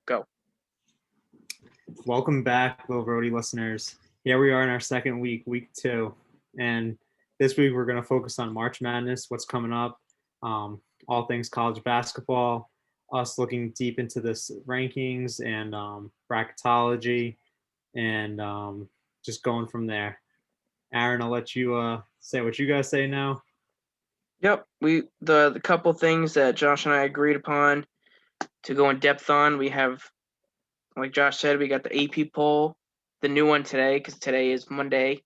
Go. Welcome back, little Rhody listeners. Here we are in our second week, week 2. And this week we're going to focus on March Madness, what's coming up, all things college basketball, us looking deep into this rankings and bracketology, and just going from there. Aaron, I'll let you say what you guys say now. Yep. The couple things that Josh and I agreed upon to go in depth on. We have, like Josh said, we got the AP poll, the new one today because today is Monday.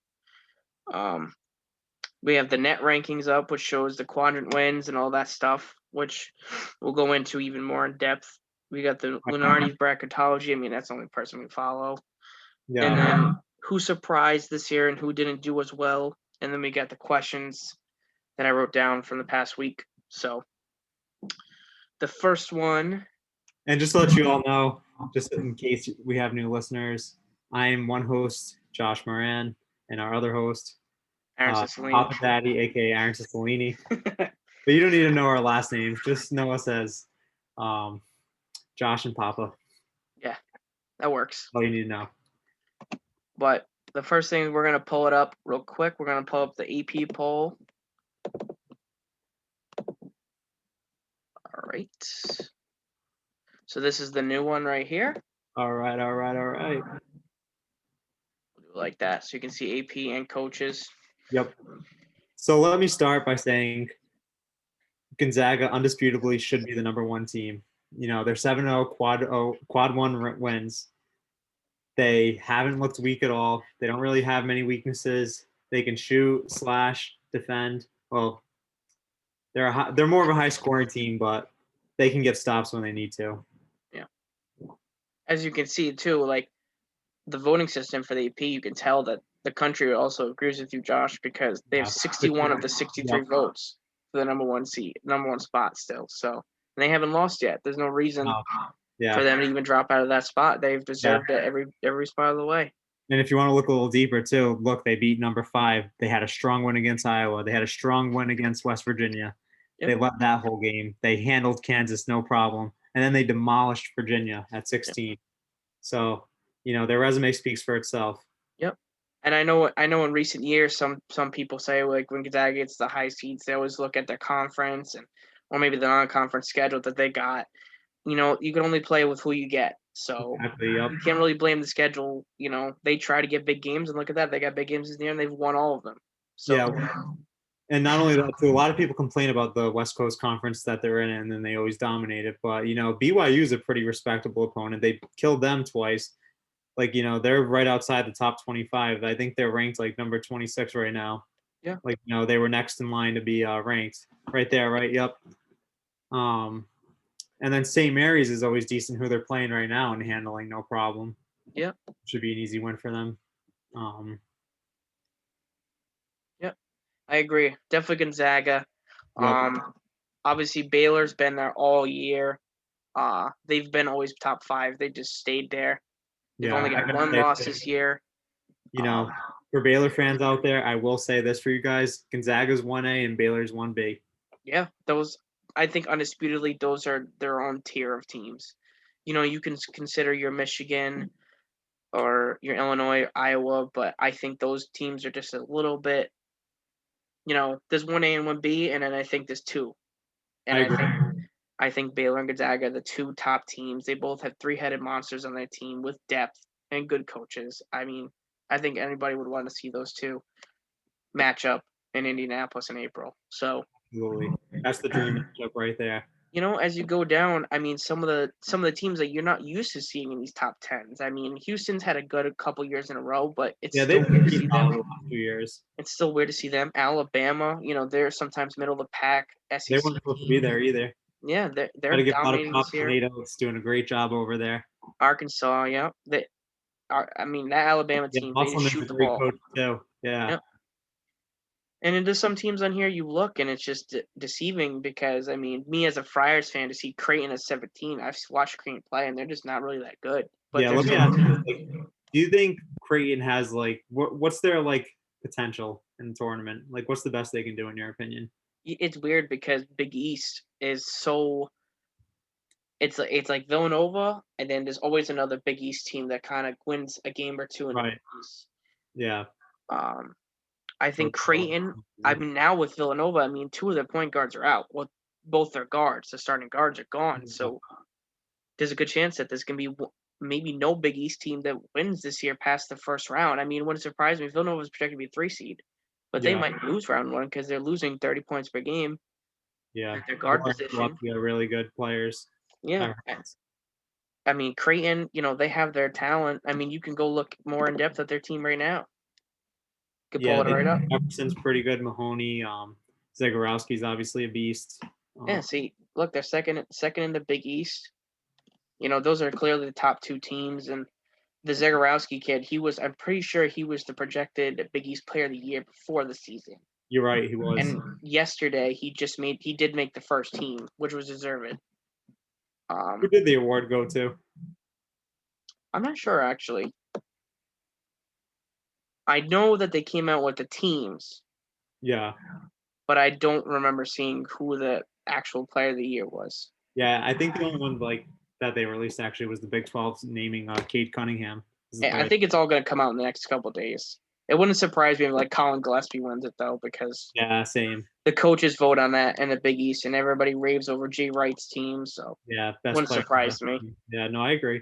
We have the net rankings up, which shows the quadrant wins and all that stuff, which we'll go into even more in depth. We got the Lunardi's bracketology. I mean, that's the only person we follow. Yeah. And then who surprised this year and who didn't do as well. And then we got the questions that I wrote down from the past week. So the first one. And just to let you all know, just in case we have new listeners, I am one host, Josh Moran, and our other host, Aaron Cicilline. Papa Daddy, aka Aaron Cicilline. But you don't need to know our last names. Just know us as Josh and Papa. Yeah, that works. All you need to know. But the first thing, we're going to pull it up real quick. We're going to pull up the AP poll. All right. So this is the new one right here. All right. We'll do it like that. So you can see AP and coaches. Yep. So let me start by saying Gonzaga undisputably should be the number one team. You know, they're 7-0, quad one wins. They haven't looked weak at all. They don't really have many weaknesses. They can shoot, slash, defend. Well, they're more of a high scoring team, but they can get stops when they need to. Yeah. As you can see too, like the voting system for the AP, you can tell that the country also agrees with you, Josh, because they have 61 of the 63 votes for the number one spot still. So they haven't lost yet. There's no reason for them to even drop out of that spot. They've deserved it every spot of the way. And if you want to look a little deeper too, look, they beat number 5. They had a strong win against Iowa. They had a strong win against West Virginia. Yep. They led that whole game. They handled Kansas no problem. And then they demolished Virginia at 16. Yep. So, you know, their resume speaks for itself. Yep. And I know in recent years, some people say, like, when Gonzaga gets the high seeds, they always look at their conference or maybe the non-conference schedule that they got. You know, you can only play with who you get. So exactly, yep. You can't really blame the schedule. You know, they try to get big games, and look at that. They got big games this year, and they've won all of them. So, yeah. And not only that, too, a lot of people complain about the West Coast Conference that they're in, and then they always dominate it. But, you know, BYU is a pretty respectable opponent. They killed them twice. Like, you know, they're right outside the top 25. I think they're ranked, like, number 26 right now. Yeah. Like, you know, they were next in line to be ranked. Right there, right? Yep. And then St. Mary's is always decent who they're playing right now and handling no problem. Yeah. Should be an easy win for them. Yep. I agree. Definitely Gonzaga. Yep. Obviously Baylor's been there all year. They've been always top 5. They just stayed there. They've only got one loss this year. You know, for Baylor fans out there, I will say this for you guys. Gonzaga's 1A and Baylor's 1B. Yeah, I think undisputedly those are their own tier of teams. You know, you can consider your Michigan or your Illinois, Iowa, but I think those teams are just a little bit, you know, there's 1A and 1B, and then I think there's 2. And I think Baylor and Gonzaga are the 2 top teams. They both have 3-headed monsters on their team with depth and good coaches. I mean, I think anybody would want to see those 2 match up in Indianapolis in April. So absolutely, that's the dream matchup right there. You know, as you go down, I mean, some of the teams that you're not used to seeing in these top 10s. I mean, Houston's had a couple years in a row, but it's still weird to see them. The last 2 years. It's still weird to see them. Alabama, you know, they're sometimes middle of the pack. SEC. They weren't supposed to be there either. Yeah, they're dominating this year. It's doing a great job over there. Arkansas, yeah. I mean, that Alabama team, they just shoot the ball. Coach too. Yeah. Yep. And into some teams on here, you look and it's just deceiving because, I mean, me as a Friars fan, to see Creighton at 17, I've watched Creighton play and they're just not really that good. But yeah, let me ask you, like, do you think Creighton has, like, what's their, like, potential in the tournament? Like, what's the best they can do in your opinion? It's weird because Big East is so it's like Villanova, and then there's always another Big East team that kind of wins a game or two in the Right. Big East. Yeah. I think Creighton. I mean, now with Villanova, I mean, two of their point guards are out. Well, both their guards, the starting guards, are gone. So there's a good chance that there's gonna be maybe no Big East team that wins this year past the first round. I mean, it wouldn't surprise me. Villanova is projected to be a 3 seed, but they might lose round one because they're losing 30 points per game Yeah. at their guard Lawrence position. Gillespie are really good players. Yeah. I mean, Creighton, they have their talent. I mean, you can go look more in depth at their team right now. Could pull it right up. Jefferson's pretty good. Mahoney, Zagorowski's obviously a beast. Yeah, see, look, they're second in the Big East. Those are clearly the top two teams. And the Zagorowski kid, I'm pretty sure he was the projected Big East Player of the Year before the season. You're right, he was. And yesterday, he did make the first team, which was deserved. Who did the award go to? I'm not sure, actually. I know that they came out with the teams. Yeah. But I don't remember seeing who the actual Player of the Year was. Yeah, I think the only one that they released actually was the Big 12 naming Cade Cunningham. I think it's all going to come out in the next couple of days. It wouldn't surprise me if like Colin Gillespie wins it though, because same. The coaches vote on that in the Big East, and everybody raves over Jay Wright's team. So wouldn't surprise me. Yeah, no, I agree.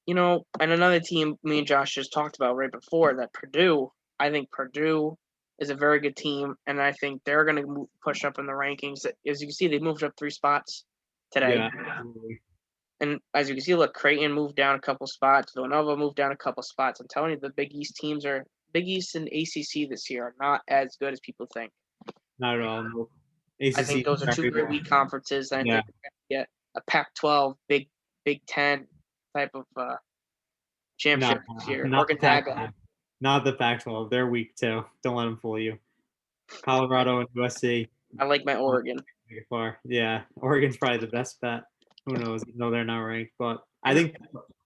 And another team me and Josh just talked about right before that, Purdue. I think Purdue is a very good team, and I think they're going to push up in the rankings. As you can see, they moved up 3 spots today. Yeah, absolutely. And as you can see, look, Creighton moved down a couple spots. Villanova moved down a couple spots. I'm telling you, the Big East Big East and ACC this year are not as good as people think. Not at all. No. I think those are 2 good weak conferences. And I think we're going to get a Pac-12, Big Ten type of championship this year. Not the Pac-12. They're weak too. Don't let them fool you. Colorado and USC. I like my Oregon. Yeah, Oregon's probably the best bet. Who knows? No, they're not ranked. But I think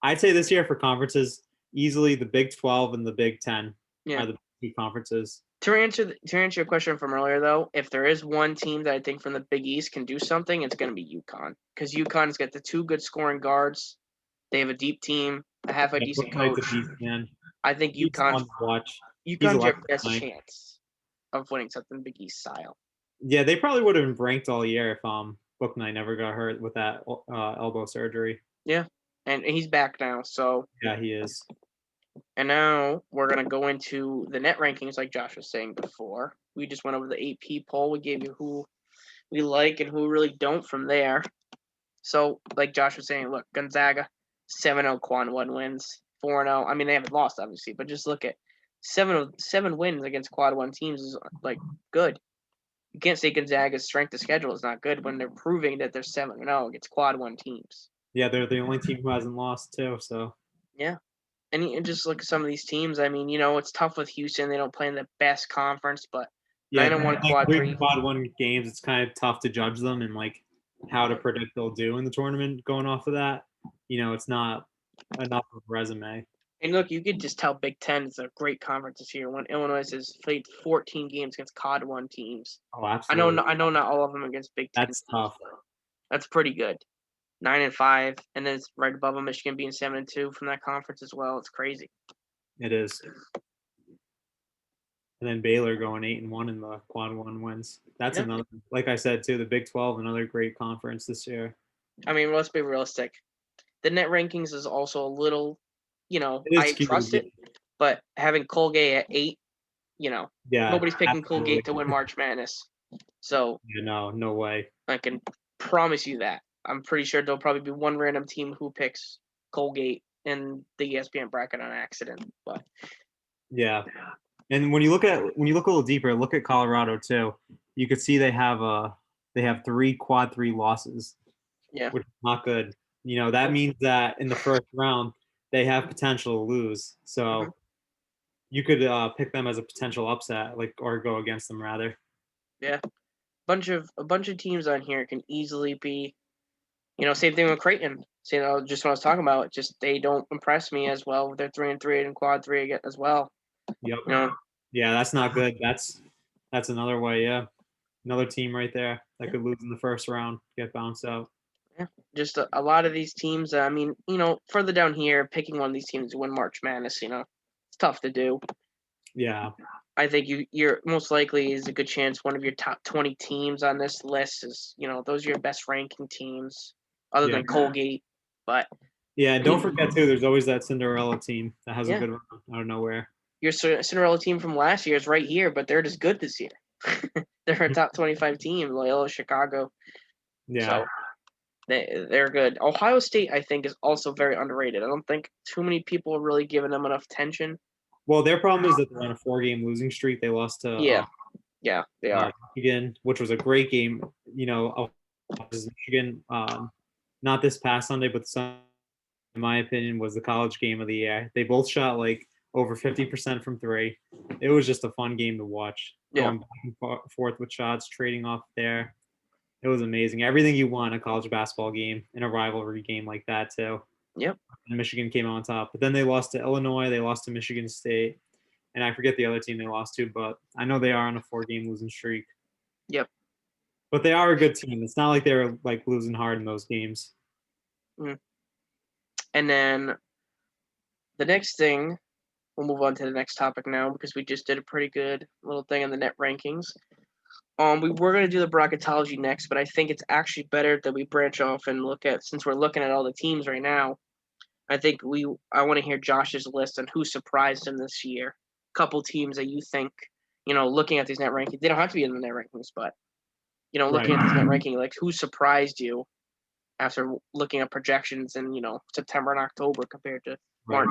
I'd say this year for conferences, easily the Big 12 and the Big 10 are the 2 conferences. To answer your question from earlier, though, if there is one team that I think from the Big East can do something, it's going to be UConn, because UConn's got the 2 good scoring guards. They have a deep team, a halfway decent coach. I think UConn's your best chance of winning something Big East style. Yeah, they probably would have been ranked all year if Bouknight never got hurt with that elbow surgery. Yeah, and he's back now, so. Yeah, he is. And now we're going to go into the net rankings like Josh was saying before. We just went over the AP poll. We gave you who we like and who really don't from there. So, like Josh was saying, look, Gonzaga, 7-0 quad 1 wins, 4-0. I mean, they haven't lost, obviously, but just look at 7 wins against quad 1 teams is, like, good. You can't say Gonzaga's strength of schedule is not good when they're proving that they're 7-0 against quad 1 teams. Yeah, they're the only team who hasn't lost, too, so. Yeah. And just look at some of these teams. I mean, it's tough with Houston. They don't play in the best conference, but 9-1 quad 3. Quad 1 games, it's kind of tough to judge them and, like, how to predict they'll do in the tournament going off of that. It's not enough of a resume. And look, you could just tell Big Ten is a great conference this year when Illinois has played 14 games against quad 1 teams. Oh, absolutely. I know not all of them against Big Ten. That's tough. That's pretty good. 9-5, and then it's right above them, Michigan being 7-2 from that conference as well. It's crazy. It is. And then Baylor going 8-1 in the quad 1 wins. That's another, like I said too, the Big 12, another great conference this year. I mean, let's be realistic. The net rankings is also a little, I trust it, but having Colgate at 8, nobody's picking Colgate to win March Madness. So no way. I can promise you that. I'm pretty sure there'll probably be one random team who picks Colgate in the ESPN bracket on accident. But yeah, and when you look a little deeper, look at Colorado too. You could see they have 3 quad 3 losses. Yeah, which is not good. That means that in the first round they have potential to lose. So you could pick them as a potential upset, or go against them rather. Yeah, a bunch of teams on here can easily be. Same thing with Creighton. Just what I was talking about. Just they don't impress me as well. They're 3-3 in quad 3 as well. Yep. Yeah, that's not good. That's another way. Yeah, another team right there that could lose in the first round, get bounced out. Just a lot of these teams. I mean, further down here, picking one of these teams to win March Madness, it's tough to do. Yeah. I think you're most likely is a good chance one of your top 20 teams on this list is, those are your best ranking teams, other Yeah. than Colgate. But Yeah, and don't forget too, there's always that Cinderella team that has a Yeah. good run out of nowhere. your Cinderella team from last year is right here, but they're just good this year. They're a top 25 team, Loyola Chicago. Yeah. So they're good. Ohio State, I think, is also very underrated. I don't think too many people are really giving them enough attention. Well, their problem is that they're on a 4-game losing streak. They lost to Yeah, they are. Michigan, which was a great game. Michigan, not this past Sunday, but Sunday, in my opinion, was the college game of the year. They both shot like over 50% from three. It was just a fun game to watch. Yeah. Going back and forth with shots, trading off there. It was amazing. Everything you want in a college basketball game, in a rivalry game like that too. Yep. And Michigan came on top. But then they lost to Illinois. They lost to Michigan State. And I forget the other team they lost to, but I know they are on a 4-game losing streak. Yep. But they are a good team. It's not like they were like losing hard in those games. And then the next thing, we'll move on to the next topic now because we just did a pretty good little thing in the net rankings. We were going to do the bracketology next, but I think it's actually better that we branch off and look at, since we're looking at all the teams right now, I think I want to hear Josh's list on who surprised him this year. Couple teams that you think, looking at these net rankings, they don't have to be in the net rankings, but looking at this net ranking, like who surprised you after looking at projections in September and October compared to March.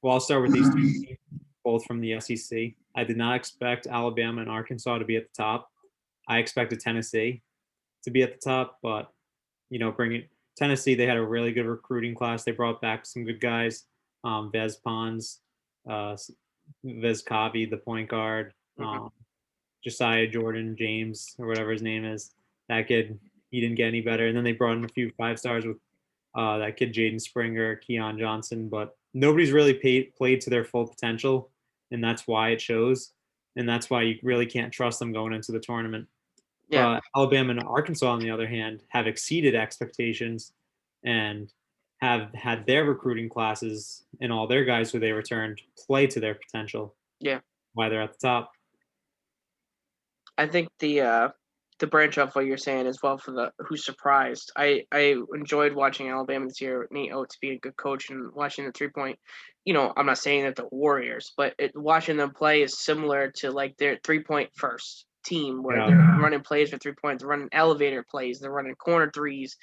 Well, I'll start with these two teams, both from the SEC. I did not expect Alabama and Arkansas to be at the top. I expected Tennessee to be at the top, but bringing Tennessee, they had a really good recruiting class. They brought back some good guys, Vez Pons, Vez Kavi, the point guard, Josiah Jordan James, or whatever his name is. That kid, he didn't get any better. And then they brought in a few 5-stars with that kid Jaden Springer, Keon Johnson, but nobody's really played to their full potential, and that's why it shows, and that's why you really can't trust them going into the tournament. Yeah. Alabama and Arkansas, on the other hand, have exceeded expectations and have had their recruiting classes and all their guys who they returned play to their potential. Yeah. Why they're at the top. I think the branch off what you're saying as well for the who's surprised. I enjoyed watching Alabama this year. Nate Oates being a good coach and watching the 3-point. I'm not saying that the Warriors, but watching them play is similar to like their 3-point first team where they're running plays for 3 points, they're running elevator plays, they're running corner threes,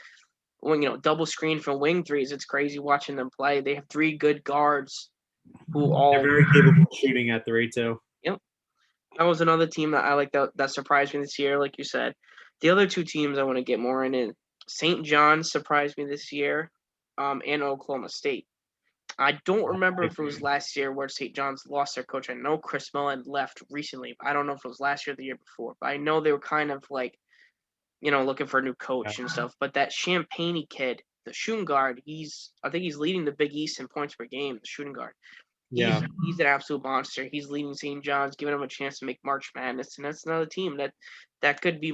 when double screen for wing threes. It's crazy watching them play. They have 3 good guards who all they're very capable of shooting at 3 too. Yep. That was another team that I like that surprised me this year, like you said. The other 2 teams I want to get more in St. John's surprised me this year, and Oklahoma State. I don't remember if it was last year where St. John's lost their coach. I know Chris Mullen left recently. I don't know if it was last year or the year before, but I know they were kind of like, looking for a new coach and stuff. But that Champagne kid, the shooting guard, I think he's leading the Big East in points per game, the shooting guard. He's an absolute monster. He's leading St. John's, giving him a chance to make March Madness, and that's another team that could be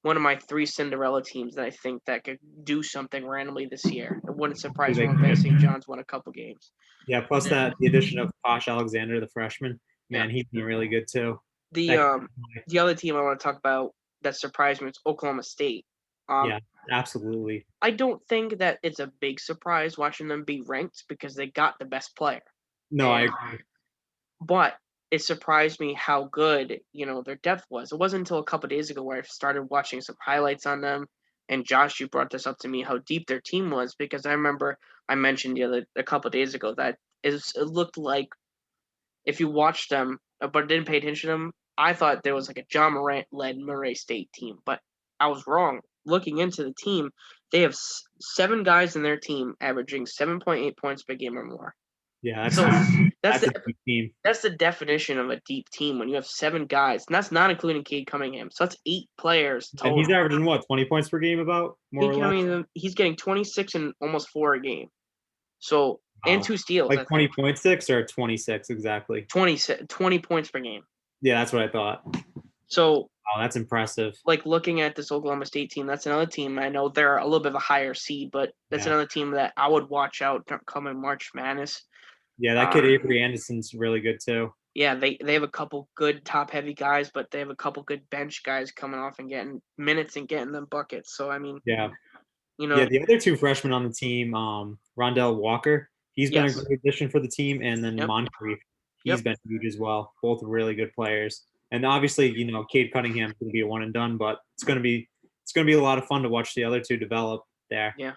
one of my 3 Cinderella teams that I think that could do something randomly this year. It wouldn't surprise me if St. John's won a couple games. Yeah, plus the addition of Posh Alexander, the freshman, man, he's been really good too. The other team I want to talk about that surprised me is Oklahoma State. Yeah, absolutely. I don't think that it's a big surprise watching them be ranked because they got the best player. No, I agree. But it surprised me how good, their depth was. It wasn't until a couple of days ago where I started watching some highlights on them. And Josh, you brought this up to me, how deep their team was, because I remember I mentioned a couple of days ago that it looked like if you watched them but didn't pay attention to them, I thought there was like a John Morant-led Murray State team. But I was wrong. Looking into the team, they have 7 guys in their team averaging 7.8 points per game or more. Yeah, that's a deep team. That's the definition of a deep team when you have 7 guys, and that's not including Cade Cunningham. So that's 8 players total. And he's averaging what, 20 points per game about? More or less? He's getting 26 and almost 4 a game. So and 2 steals. Like 20.6 or 26 exactly. 20 points per game. Yeah, that's what I thought. So, Oh, that's impressive. like, looking at this Oklahoma State team, that's another team. I know they're a little bit of a higher seed, but that's Yeah. another team that I would watch out coming March Madness. Yeah, that kid Avery Anderson's really good too. Yeah, they have a couple good top heavy guys, but they have a couple good bench guys coming off and getting minutes and getting them buckets. So I mean, Yeah. you Yeah, know, the other two freshmen on the team, Rondell Walker, he's been a yes, great addition for the team, and then yep, Moncrief, he's yep, been huge as well. Both really good players. And obviously, Cade Cunningham's gonna be a one and done, but it's gonna be a lot of fun to watch the other two develop there. yeah.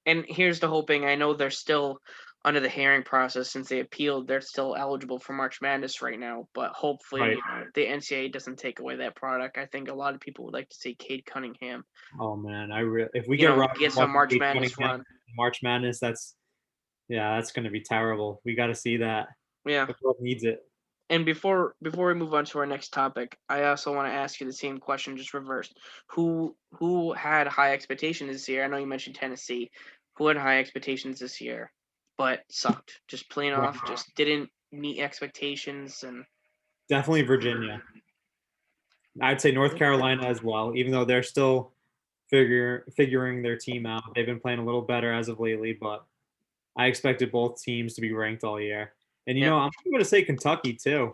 And here's the hoping. I know they're still under the hearing process since they appealed. They're still eligible for March Madness right now, but hopefully, Right. the NCAA doesn't take away that product. I think a lot of people would like to see Cade Cunningham, Oh man, if we get get some watching March Cade Madness Cunningham run. in March Madness, that's gonna be terrible. We got to see that. Yeah. The world needs it. And before we move on to our next topic, I also want to ask you the same question, just reversed. Who had high expectations this year? I know you mentioned Tennessee. Who had high expectations this year, but sucked? Just plain Right. off, just didn't meet expectations, and Definitely Virginia. I'd say North Carolina as well, even though they're still figuring their team out. They've been playing a little better as of lately, but I expected both teams to be ranked all year. And yeah, I'm going to say Kentucky too.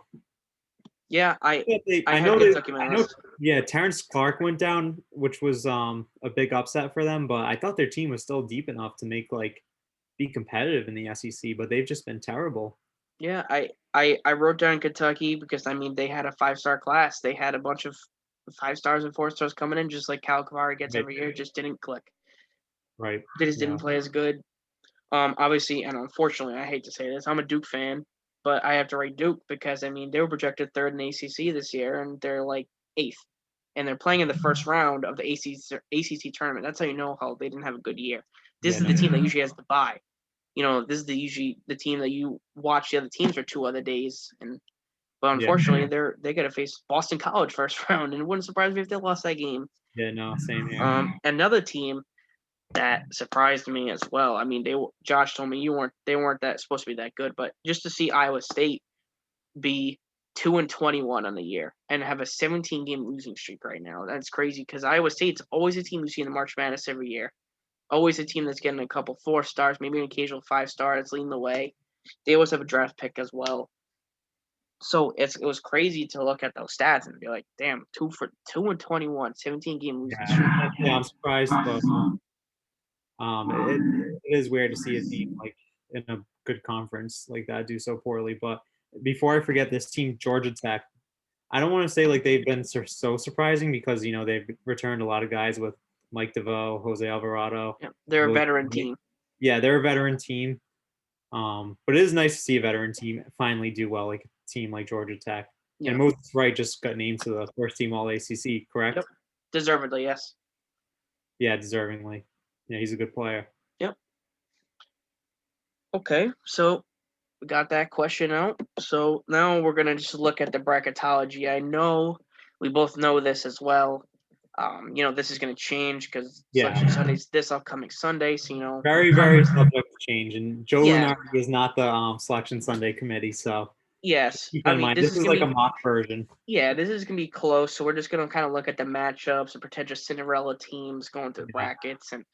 yeah. I Yeah, They, I I had know they, Kentucky on I my know, list. yeah, Terrence Clark went down, which was a big upset for them. But I thought their team was still deep enough to be competitive in the SEC. But they've just been terrible. Yeah, I wrote down Kentucky because I mean they had a 5-star class. They had a bunch of 5 stars and 4 stars coming in, just like Cal Cavari gets Right, every year. Just didn't click. right, They just yeah, didn't play as good. Obviously, and unfortunately, I hate to say this, I'm a Duke fan, but I have to write Duke because I mean they were projected third in the ACC this year, and they're like eighth, and they're playing in the first round of the ACC tournament. That's how you know how they didn't have a good year. This yeah, is no, the team that usually has the bye. This is usually the team that you watch the other teams for 2 other days, and but yeah, unfortunately, they got to face Boston College first round, and it wouldn't surprise me if they lost that game. yeah, no, same here. Another team that surprised me as well. I mean, Josh told me they weren't that supposed to be that good, but just to see Iowa State be 2-21 on the year and have a 17-game losing streak right now, that's crazy because Iowa State's always a team you see in the March Madness every year. Always a team that's getting a couple 4 stars, maybe an occasional 5 star that's leading the way. They always have a draft pick as well. So it was crazy to look at those stats and be like, damn, 2-21, 17-game losing Yeah, streak. yeah, I'm surprised, but it is weird to see a team like in a good conference like that do so poorly. But before I forget, this team, Georgia Tech, I don't want to say like they've been so surprising because they've returned a lot of guys with Mike DeVoe, Jose Alvarado. Yeah, they're a Those, veteran team. yeah, they're a veteran team. But it is nice to see a veteran team finally do well, like a team like Georgia Tech. And Yeah. Moses Wright just got named to the first team All ACC, correct? Yep. Deservedly, yes. Yeah, deservingly. Yeah, he's a good player. Yep. Okay, so we got that question out. So now we're gonna just look at the bracketology. I know we both know this as well. This is gonna change because Yeah, Selection Sunday's this upcoming Sunday. So very, very subject to change. And Joe yeah, Lunardi is not the Selection Sunday committee, so yes. keep I that in mean, mind. This is like a mock version. this is gonna be close. So we're just gonna kind of look at the matchups and potential Cinderella teams going through the Yeah, brackets, and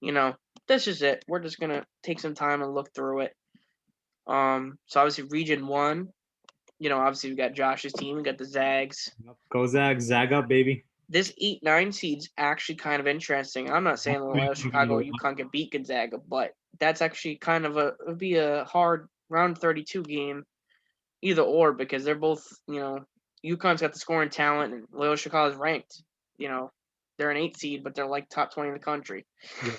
you know, this is it. We're just gonna take some time and look through it. So obviously Region 1, obviously we got Josh's team, we got the Zags. go Zag, Zag up, baby. This 8-9 seed's actually kind of interesting. I'm not saying Loyola Chicago, you can't get beat Gonzaga, but that's actually kind of it'd be a hard round 32 game, either or, because they're both, UConn's got the scoring talent and Loyola Chicago's ranked. You know, they're an 8 seed, but they're like top 20 in the country. Yeah,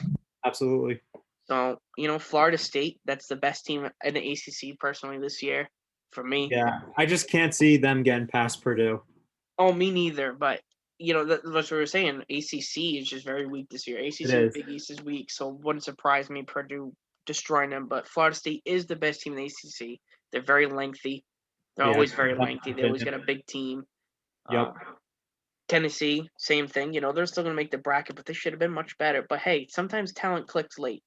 absolutely. So, Florida State, that's the best team in the ACC personally this year for me. Yeah, I just can't see them getting past Purdue. Oh, me neither. But that's what we were saying. ACC is just very weak this year. It ACC is. Big East is weak, so it wouldn't surprise me Purdue destroying them. But Florida State is the best team in the ACC. They're very lengthy. They're Yeah, always very that's my lengthy. They always opinion. get a big team. Yep. Tennessee, same thing. They're still going to make the bracket, but they should have been much better. But hey, sometimes talent clicks late.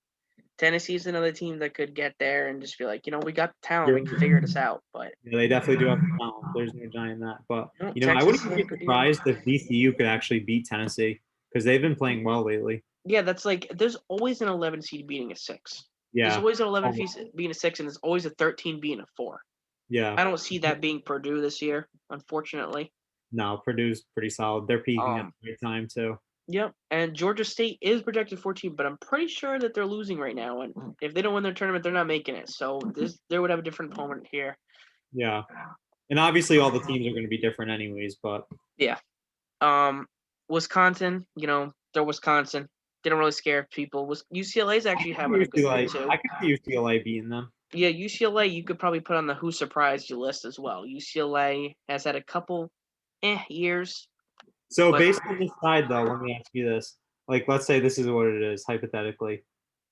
Tennessee's another team that could get there and just be like, we got the talent, You're we can figure this out. But Yeah, they definitely do have talent. There's no denying that. But I Texas wouldn't is even in a be good year. surprised if VCU could actually beat Tennessee because they've been playing well lately. Yeah, that's like there's always an 11 seed beating a 6. There's Yeah. always an 11 Almost. seed beating a 6, and there's always a 13 beating a 4. Yeah. I don't see that being Purdue this year, unfortunately. No, Purdue's pretty solid. They're peaking at Um, the right time too. Yep, and Georgia State is projected 14, but I'm pretty sure that they're losing right now, and if they don't win their tournament, they're not making it. So they would have a different opponent here. Yeah. And obviously all the teams are going to be different anyways, but Yeah. Wisconsin, they're Wisconsin. They don't really scare people. UCLA's actually having a good year too. I could see UCLA beating them. Yeah, UCLA you could probably put on the who surprised you list as well. UCLA has had a couple years. So But based on this side though, let me ask you this. Like let's say this is what it is, hypothetically.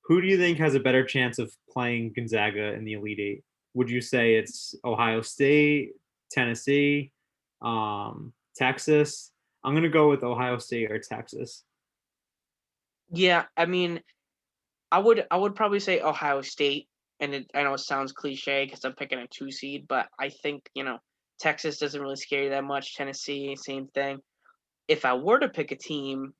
Who do you think has a better chance of playing Gonzaga in the Elite Eight? Would you say it's Ohio State, Tennessee, Texas? I'm gonna go with Ohio State or Texas. yeah, I mean, I would probably say Ohio State, and I know it sounds cliche because I'm picking a 2 seed, but I think Texas doesn't really scare you that much. Tennessee, same thing. If I were to pick a team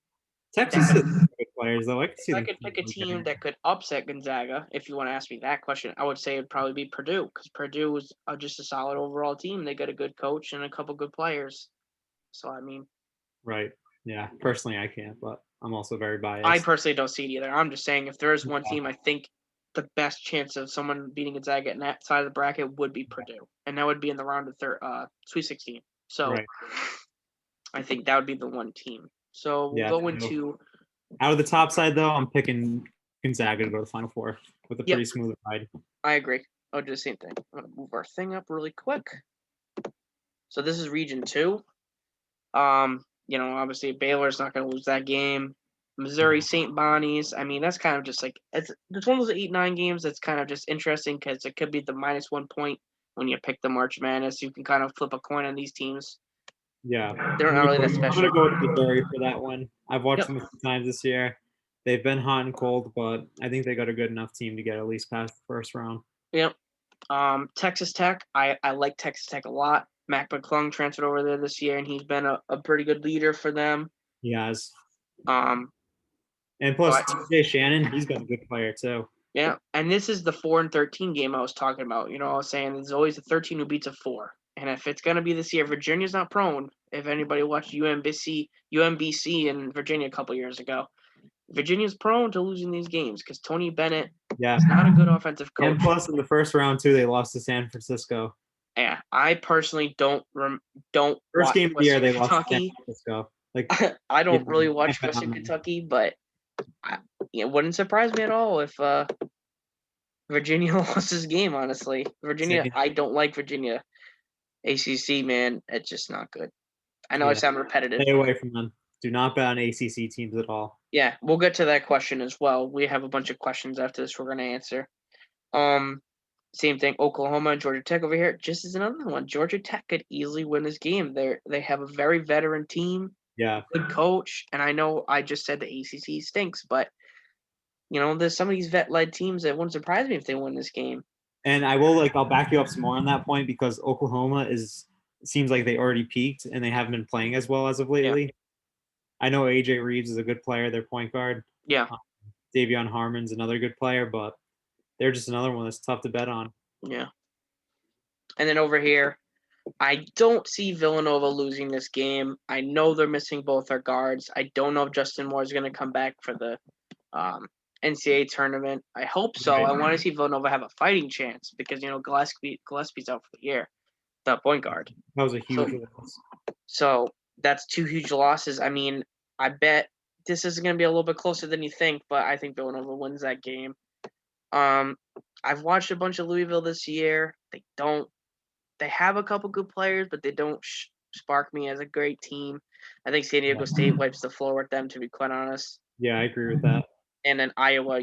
Texas that has could, good players though. I could see if I them. could pick a team that could upset Gonzaga, if you want to ask me that question, I would say it'd probably be Purdue because Purdue is just a solid overall team. They got a good coach and a couple good players. So I mean, Right. Yeah. Personally, I can't, but I'm also very I biased. personally don't see it either. I'm just saying if there is one team I think the best chance of someone beating Gonzaga in that side of the bracket would be Purdue, and that would be in the round of Sweet 16. So Right. I think that would be the one team. So we'll Yeah. go So into out of the top side though, I'm picking Gonzaga to go to the Final Four with a yep. pretty smooth ride. I agree. I'll do the same thing. I'm gonna move our thing up really quick. So this is Region 2. Obviously Baylor's not going to lose that game. Missouri St. Bonnie's. I mean, that's kind of just like it's one of those 8-9 games that's kind of just interesting because it could be the -1 point when you pick the March Madness. You can kind of flip a coin on these teams. Yeah. They're not really that I'm special. gonna go with Missouri for that one. I've watched Yep. them a few times this year. They've been hot and cold, but I think they got a good enough team to get at least past the first round. Yep. Texas Tech. I like Texas Tech a lot. Mac McClung transferred over there this year, and he's been a pretty good leader for them. He has. Um, And plus, but TJ Shannon, he's been a good player too. yeah, and this is the 4-13 game I was talking about. I was saying there's always a 13 who beats a 4. And if it's gonna be this year, Virginia's not prone. If anybody watched UMBC in Virginia a couple years ago, Virginia's prone to losing these games because Tony Bennett Yeah. is not a good offensive coach. And plus, in the first round too, they lost to San Francisco. Yeah, I personally don't First watch game of the year, they lost to San Kentucky. Francisco. Like I don't really watch can't bet on Western them. Kentucky, but it wouldn't surprise me at all if Virginia lost this game. Honestly, Virginia, Same. I don't like Virginia. ACC, man, it's just not good. I know I Yeah. sound repetitive. Stay away from them. Do not bet on ACC teams at all. Yeah, we'll get to that question as well. We have a bunch of questions after this we're going to answer. Same thing, Oklahoma and Georgia Tech over here. Just as another one, Georgia Tech could easily win this game. They have a very veteran team, Yeah. good coach, and I know I just said the ACC stinks, but there's some of these vet-led teams that wouldn't surprise me if they win this game. And I'll back you up some more on that point because Oklahoma seems like they already peaked and they haven't been playing as well as of lately. Yeah. I know AJ Reeves is a good player, their point guard. Yeah. Davion Harmon's another good player, but they're just another one that's tough to bet on. Yeah. And then over here, I don't see Villanova losing this game. I know they're missing both their guards. I don't know if Justin Moore is going to come back for the NCAA tournament. I hope so. Right. I want to see Villanova have a fighting chance because Gillespie's out for the year, the point guard. That was a huge loss. So that's 2 huge losses. I mean, I bet this is going to be a little bit closer than you think, but I think Villanova wins that game. I've watched a bunch of Louisville this year. They have a couple good players, but they don't spark me as a great team. I think San Diego State wipes the floor with them, to be quite honest. Yeah, I agree with that. And then Iowa,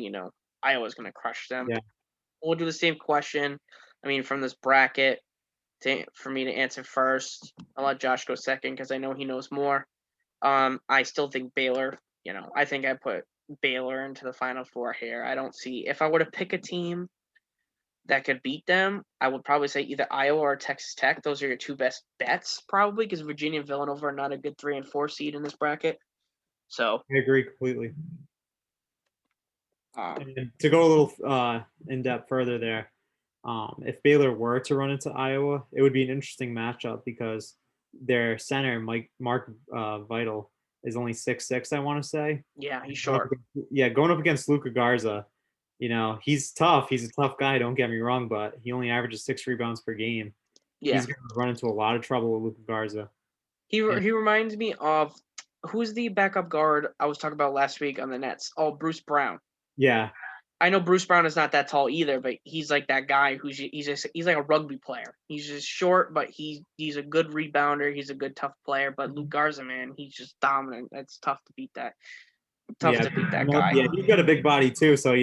Iowa's going to crush them. Yeah. We'll do the same question. I mean, from this bracket, for me to answer first, I'll let Josh go second because I know he knows more. I still think Baylor. I think I put Baylor into the Final Four here. I don't see if I were to pick a team that could beat them, I would probably say either Iowa or Texas Tech. Those are your two best bets, probably, because Virginia and Villanova are not a good 3 and 4 seed in this bracket. So I agree completely. um, And to go a little in depth further there, if Baylor were to run into Iowa, it would be an interesting matchup because their center, Mark Vital, is only 6'6", I want to say. yeah, he's Going up short. going up against Luka Garza, he's tough. He's a tough guy. Don't get me wrong, but he only averages 6 rebounds per game. Yeah, He's going to run into a lot of trouble with Luka Garza. he And reminds me of who's the backup guard I was talking about last week on the Nets. Oh, Bruce Brown. yeah, I know Bruce Brown is not that tall either, but he's like that guy he's like a rugby player. He's just short, but he's a good rebounder. He's a good tough player. But Luke Garza, man, he's just dominant. It's tough to beat that. Tough to beat that guy. yeah, he's got a big body too, so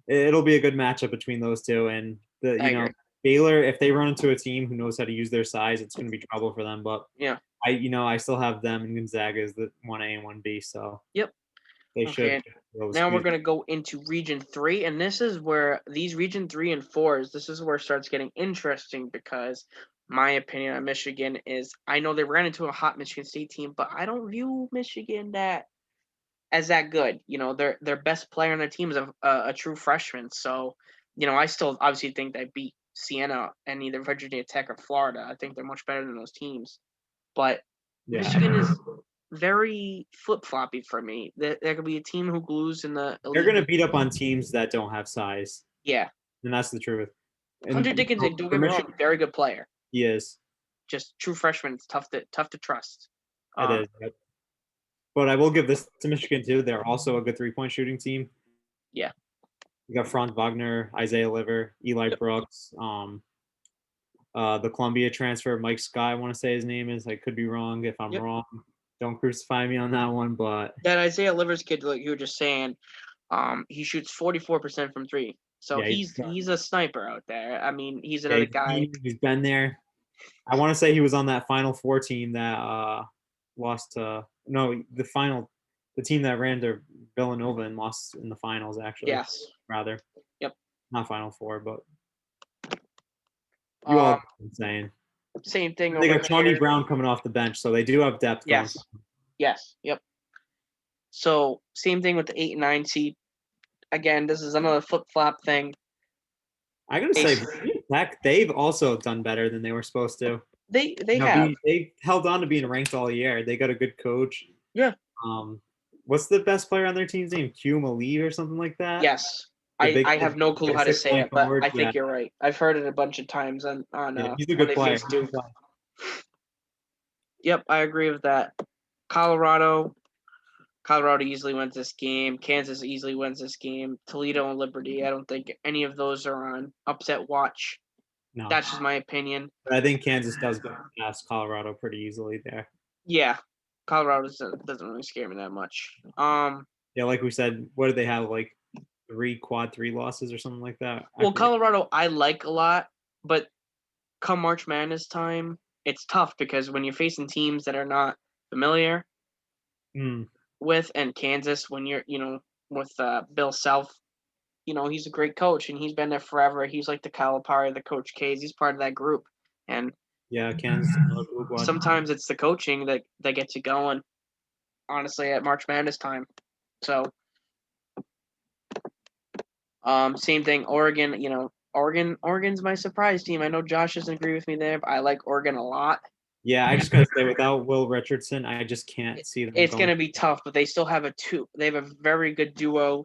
it'll be a good matchup between those two. And I agree. Baylor, if they run into a team who knows how to use their size, it's going to be trouble for them. But Yeah. I still have them and Gonzaga as the 1A and 1B, so Yep. they Okay. should. Now we're gonna go into Region 3, and this is where these Region 3 and 4s. This is where it starts getting interesting because my opinion on Michigan is I know they ran into a hot Michigan State team, but I don't view Michigan as that good. Their best player on their team is a true freshman. So, I still obviously think they beat Siena and either Virginia Tech or Florida. I think they're much better than those teams. But Michigan is very flip-floppy for me. There could be a team who glues in the They're going to elite. beat up on teams that don't have size, Yeah. and that's the truth. And Hunter Dickinson, don't get me wrong, very good player. He is. Just true freshman. It's tough to trust. It is. Yep. But I will give this to Michigan too. They're also a good 3-point shooting team. Yeah. You got Franz Wagner, Isaiah Liver, Eli Brooks, the Columbia transfer, Mike Scott, I want to say his name is. I could be wrong. If I'm wrong, don't crucify me on that one. But that Isaiah Livers kid, like you were just saying, he shoots 44% from 3. So he's a sniper out there. I mean, he's another guy. He's been there. I want to say he was on that Final Four team that lost to the team that ran to Villanova and lost in the finals. Actually, yes, rather. Yep. Not Final Four, but you all know what I'm saying. Same thing. They got Tony Brown coming off the bench, so they do have depth. Yes. Yes. Yep. So same thing with the 8 and 9 seed. Again, this is another flip flop thing. I gotta say, they've also done better than they were supposed to. They have. They held on to being ranked all year. They got a good coach. Yeah. What's the best player on their team's name? Q Mali or something like that? Yes. I have no clue how to say it, but I think you're right. I've heard it a bunch of times on he's a good player. Yep, I agree with that. Colorado easily wins this game. Kansas easily wins this game. Toledo and Liberty, I don't think any of those are on upset watch. No. That's just my opinion. But I think Kansas does go past Colorado pretty easily there. Yeah. Colorado doesn't really scare me that much. Yeah, like we said, what did they have, like 3 quad 3 losses or something like that? Well, Colorado I like a lot, but come March Madness time, it's tough because when you're facing teams that are not familiar with, and Kansas, when you're, with Bill Self, he's a great coach and he's been there forever. He's like the Calipari, the Coach K's. He's part of that group. And yeah, Kansas. Sometimes it's the coaching that gets you going, honestly, at March Madness time. So, same thing. Oregon, Oregon's my surprise team. I know Josh doesn't agree with me there, but I like Oregon a lot. Yeah, I just gotta say, without Will Richardson, I just can't see them. It's gonna be tough, but they still have they have a very good duo.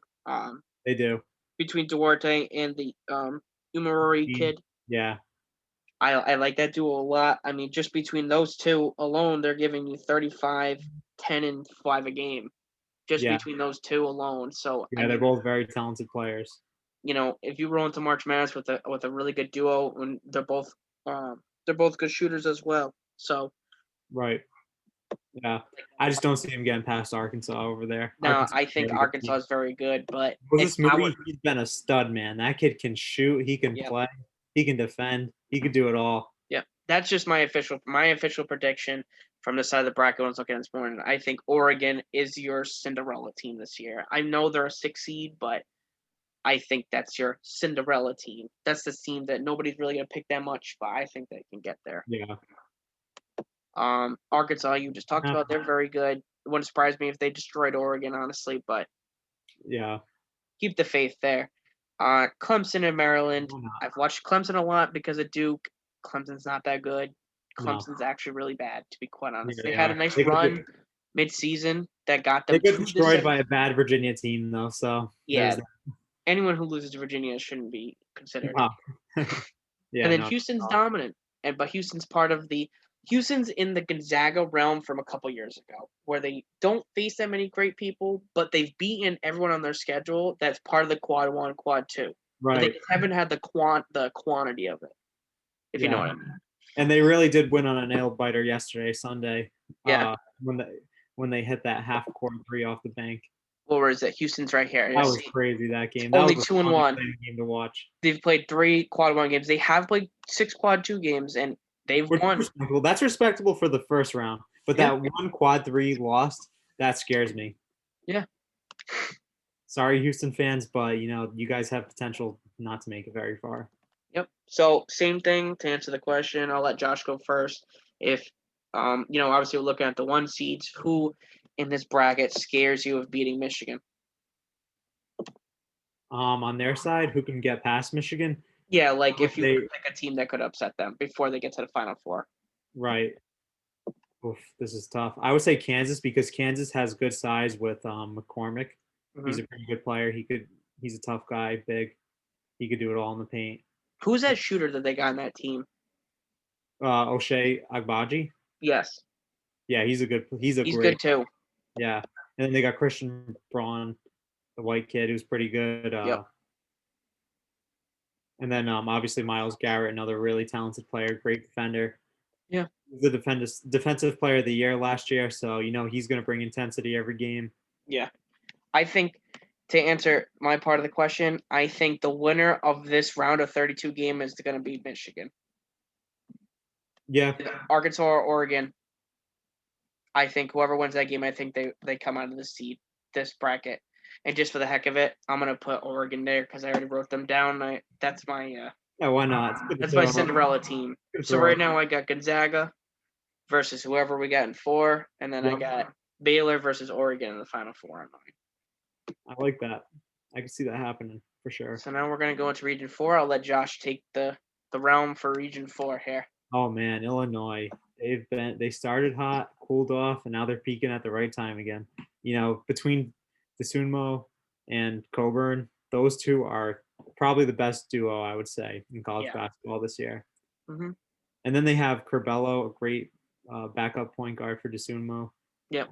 They do. Between Duarte and the Umarori kid. Yeah. I like that duo a lot. I mean, just between those two alone, they're giving you 35, 10, and 5 a game. Just between those two alone. So yeah, they're both very talented players. If you roll into March Madness with a really good duo, and they're both good shooters as well. So right. Yeah, I just don't see him getting past Arkansas over there. No, I think Arkansas is very good, but he's been a stud, man. That kid can shoot. He can play. He can defend. He could do it all. Yeah, that's just my official prediction from the side of the bracket I was looking at this morning, I think Oregon is your Cinderella team this year. I know they're a 6 seed, but I think that's your Cinderella team. That's the team that nobody's really gonna pick that much, but I think they can get there. Yeah. Arkansas, you just talked Yeah. about, they're very good. It wouldn't surprise me if they destroyed Oregon, honestly, but Yeah. keep the faith there. Clemson and Maryland. Why not? I've watched Clemson a lot because of Duke. Clemson's not that good. No. Clemson's actually really bad, to be quite honest. Yeah, They they had a are. nice They got, run mid-season that got they them got to destroyed the by a bad Virginia team, though. So yeah. there's Anyone who loses to Virginia shouldn't be that. considered. Wow. Yeah. And then No. Houston's dominant, but Houston's in the Gonzaga realm from a couple years ago, where they don't face that many great people, but they've beaten everyone on their schedule that's part of the quad 1, quad 2. But they Right. just haven't had the quantity of it, if you know Yeah. what I mean. And they really did win on a nail biter yesterday, Sunday. Yeah. When they hit that half court three off the bank. Or is it Houston's right here? That was crazy, that game. Only That was 2-1. game to watch. They've played 3 quad 1 games. They have played 6 quad 2 games, and they've won. Respectable. That's respectable for the first round. But Yeah. that one quad 3 lost, that scares me. Yeah. Sorry, Houston fans, but you guys have potential not to make it very far. Yep. So same thing to answer the question. I'll let Josh go first. If obviously we're looking at the 1 seeds, who in this bracket scares you of beating Michigan? On their side, who can get past Michigan? Yeah, like if you could pick a team that could upset them before they get to the Final Four. Right. Oof, this is tough. I would say Kansas because Kansas has good size with McCormick. Mm-hmm. He's a pretty good player. He's a tough guy, big. He could do it all in the paint. Who's that shooter that they got in that team? O'Shea Agbaji. Yes. Yeah, he's great. Good too. Yeah. And then they got Christian Braun, the white kid who's pretty good. Yep. And then obviously Myles Garrett, another really talented player, great defender. Yeah. The defensive player of the year last year, so he's going to bring intensity every game. Yeah. I think to answer my part of the question, I think the winner of this round of 32 game is going to be Michigan. Yeah. Arkansas or Oregon. I think whoever wins that game, I think they come out of this bracket. And just for the heck of it, I'm gonna put Oregon there because I already wrote them down. That's my yeah, why not? That's my Cinderella team. So right now I got Gonzaga versus whoever we got in 4, and then I got Baylor versus Oregon in the Final 4 on mine. I like that. I can see that happening for sure. So now we're gonna go into Region 4. I'll let Josh take the realm for Region 4 here. Oh man, Illinois. They started hot, cooled off, and now they're peaking at the right time again. Between DeSunmo and Coburn, those two are probably the best duo, I would say, in college basketball this year. Mm-hmm. And then they have Curbelo, a great backup point guard for DeSunmo. Yep.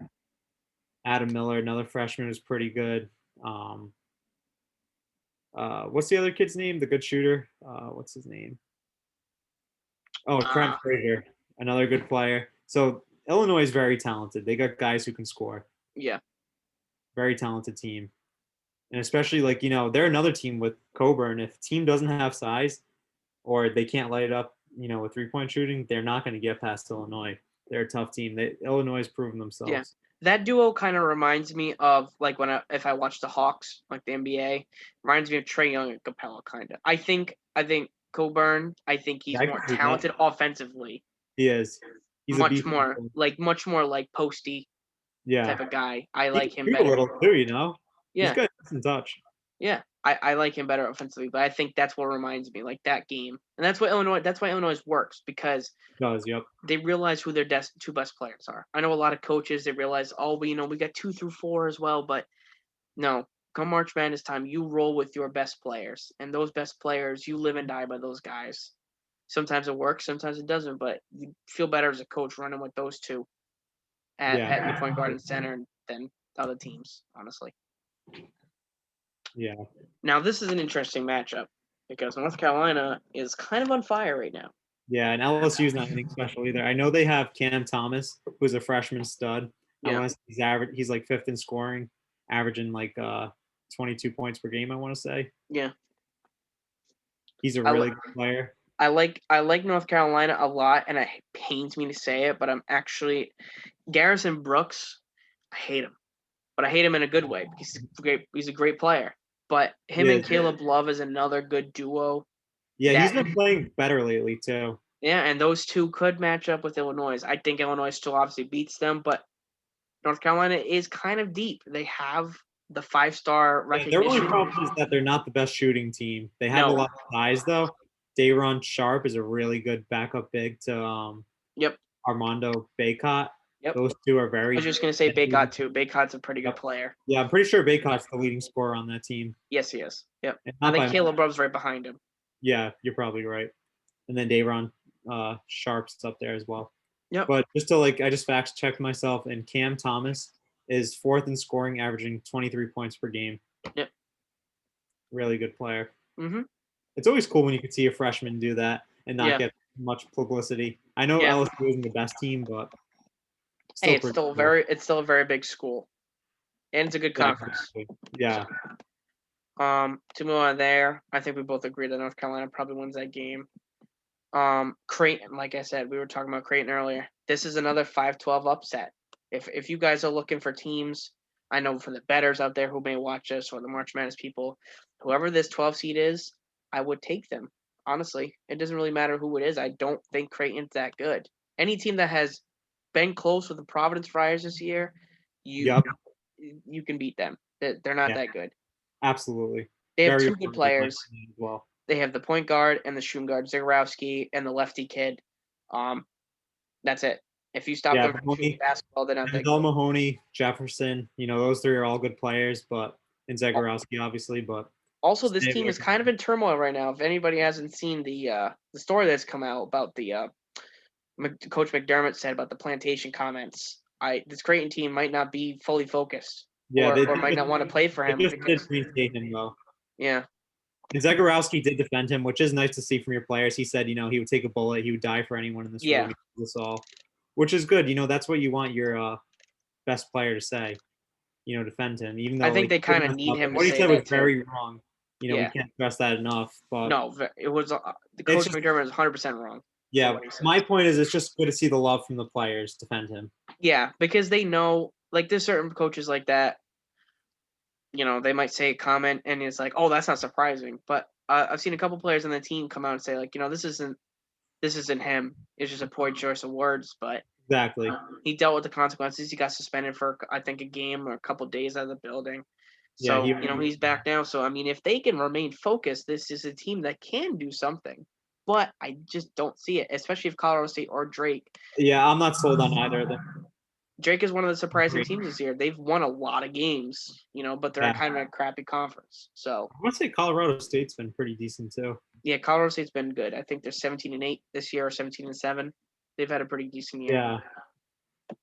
Adam Miller, another freshman, who's pretty good. What's the other kid's name? The good shooter. What's his name? Oh, Trent Frazier, another good player. So Illinois is very talented. They got guys who can score. Yeah. Very talented team. And especially they're another team with Coburn. If a team doesn't have size or they can't light it up, with 3-point shooting, they're not going to get past Illinois. They're a tough team. Illinois has proven themselves. Yeah. That duo kind of reminds me of like if I watch the Hawks, like the NBA, reminds me of Trae Young and Capella kind of. I think Coburn, I think he's more talented offensively. He is. He's much more like posty type of guy. I like him better. A little too, Yeah. He's good in touch. Yeah. I like him better offensively, but I think that's what reminds me, like that game. And that's why Illinois works, because they realize who their 2 best players are. I know a lot of coaches, they realize, we got 2 through 4 as well, but no, come March Madness time, you roll with your best players. And those best players, you live and die by those guys. Sometimes it works, sometimes it doesn't, but you feel better as a coach running with those 2 at the point guard and center than other teams, honestly. Yeah. Now, this is an interesting matchup because North Carolina is kind of on fire right now. Yeah, and LSU's not anything special either. I know they have Cam Thomas, who's a freshman stud. Yeah. He's like 5th in scoring, averaging like 22 points per game, I want to say. Yeah. He's a really good player. I like North Carolina a lot, and it pains me to say it, but I'm actually Garrison Brooks. I hate him, but I hate him in a good way because he's great. He's a great player. But him Yeah, and Caleb Love is another good duo. yeah, he's That been playing better lately too. yeah, and those two could match up with Illinois. I think Illinois still obviously beats them, but North Carolina is kind of deep. They have the 5-star Yeah, their only recognition. problem is that they're not the best shooting team. They have a No. lot of size though. Dayron Sharp is a really good backup big to Yep. Armando Bacot. Yep. Those two are I was very. just gonna say Baycott too. Baycott's a pretty good Yep. player. Yeah, I'm pretty sure Bacot's the leading scorer on that team. Yes, he is. Yep. And I not think by Caleb Love's right behind him. yeah, you're probably right. And then Dayron Sharp's up there as well. Yep. But just to I just fact checked myself, and Cam Thomas is fourth in scoring, averaging 23 points per game. Yep. Really good player. Mm-hmm. It's always cool when you can see a freshman do that and not get much publicity. I know LSU isn't the best team, but hey, it's still a very big school, and it's a good conference. Yeah. To move on there, I think we both agree that North Carolina probably wins that game. Creighton, like I said, we were talking about Creighton earlier. This is another 5-12 upset. If you guys are looking for teams, I know for the bettors out there who may watch us or the March Madness people, whoever this 12 seed is, I would take them. Honestly, it doesn't really matter who it is. I don't think Creighton's that good. Any team that has been close with the Providence Friars this year, you can beat them. They're not that good. Absolutely. They have two good players. As well. They have the point guard and the shooting guard, Zagorowski, and the lefty kid. That's it. If you stop them from shooting basketball, they're not that good. Mahoney, Jefferson, those three are all good players, but and Zagorowski obviously, but also this team is kind of in turmoil right now. If anybody hasn't seen the story that's come out about the Coach McDermott said about the plantation comments, this Creighton team might not be fully focused. Yeah, or might not want to play for him. They just did reinstate him though. Yeah. And Zagorowski did defend him, which is nice to see from your players. He said, he would take a bullet, he would die for anyone in this room. This all, which is good. That's what you want your best player to say. Defend him, even though I think they kind of need him. What he said was very wrong. We can't stress that enough. But no, it was the Coach McDermott is 100% wrong. Yeah, my point is, it's just good to see the love from the players defend him. Yeah, because they know, like, there's certain coaches like that. They might say a comment and it's like, oh, that's not surprising. But I've seen a couple players on the team come out and say, like, this isn't him. It's just a poor choice of words. But exactly, he dealt with the consequences. He got suspended for, I think, a game or a couple days out of the building. So he's back now. So I mean, if they can remain focused, this is a team that can do something. But I just don't see it, especially if Colorado State or Drake. Yeah, I'm not sold on either of them. Drake is one of the surprising teams this year. They've won a lot of games, but they're kind of a crappy conference. So I want to say Colorado State's been pretty decent too. Yeah, Colorado State's been good. I think they're 17-8 this year or 17-7. They've had a pretty decent year. Yeah.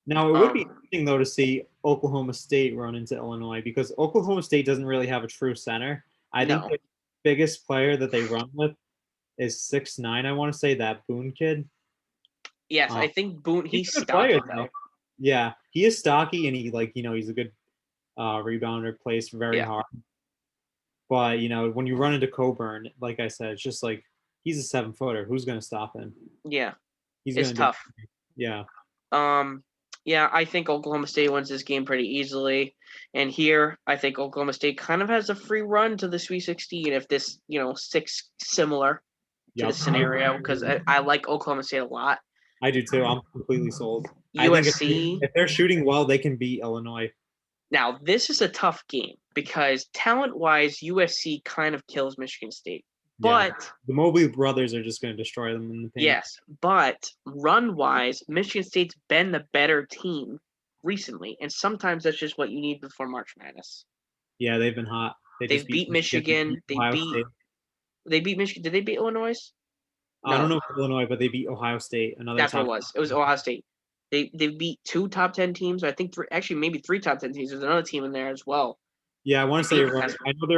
Now it would be interesting though to see Oklahoma State run into Illinois, because Oklahoma State doesn't really have a true center. I think the biggest player that they run with is 6'9". I want to say that Boone kid. Yes, I think Boone. He's a good player though. Yeah, he is stocky, and he's a good rebounder, plays very hard. But when you run into Coburn, like I said, it's just like he's a 7-footer. Who's going to stop him? Yeah, it's tough. Yeah. Yeah, I think Oklahoma State wins this game pretty easily. And here, I think Oklahoma State kind of has a free run to the Sweet 16 if this, sticks similar to the scenario, because I like Oklahoma State a lot. I do too. I'm completely sold. USC, if they're shooting well, they can beat Illinois. Now, this is a tough game because talent-wise, USC kind of kills Michigan State. But the Mobley brothers are just going to destroy them in the paint. Yes, but run-wise, Michigan State's been the better team recently, and sometimes that's just what you need before March Madness. Yeah, they've been hot. They've beat Michigan. They beat Michigan. Did they beat Illinois? No. I don't know if Illinois, but they beat Ohio State. That's what it was. It was Ohio State. They beat 2 top 10 teams. I think maybe 3 top 10 teams. There's another team in there as well. Yeah, I want to say you're right.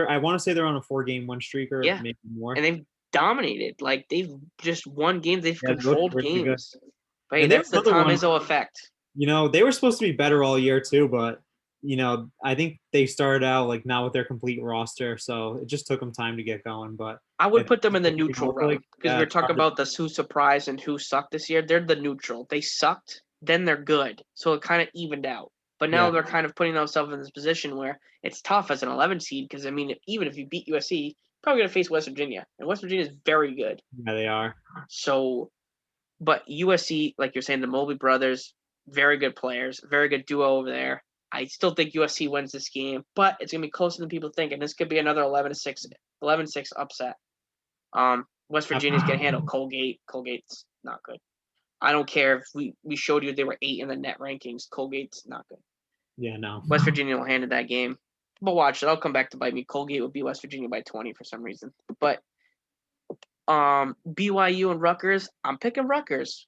I want to say they're on a 4-game win streak or maybe more. And they've dominated. Like, they've just won games. They've controlled games. But hey, that's the Tom Izzo effect. They were supposed to be better all year too, but I think they started out like not with their complete roster, so it just took them time to get going. But I would if put them in the they neutral look like, realm because we yeah, were it's talking hard to, about who surprised and who sucked this year. They're the neutral. They sucked, then they're good, so it kind of evened out. But now yeah, they're kind of putting themselves in this position where it's tough as an 11 seed because I mean, even if you beat USC, you're probably gonna face West Virginia, and West Virginia is very good. yeah, they are. So, but USC, like you're saying, the Mobley brothers, very good players, very good duo over there. I still think USC wins this game, but it's gonna be closer than people think, and this could be another 11-6, 11-6 upset. West Virginia's gonna handle Colgate. Colgate's not good. I don't care if we showed you they were 8 in the net rankings. Colgate's not good. Yeah, no. West Virginia will handle that game. But watch it. I'll come back to bite me. Colgate will beat West Virginia by 20 for some reason. But BYU and Rutgers, I'm picking Rutgers.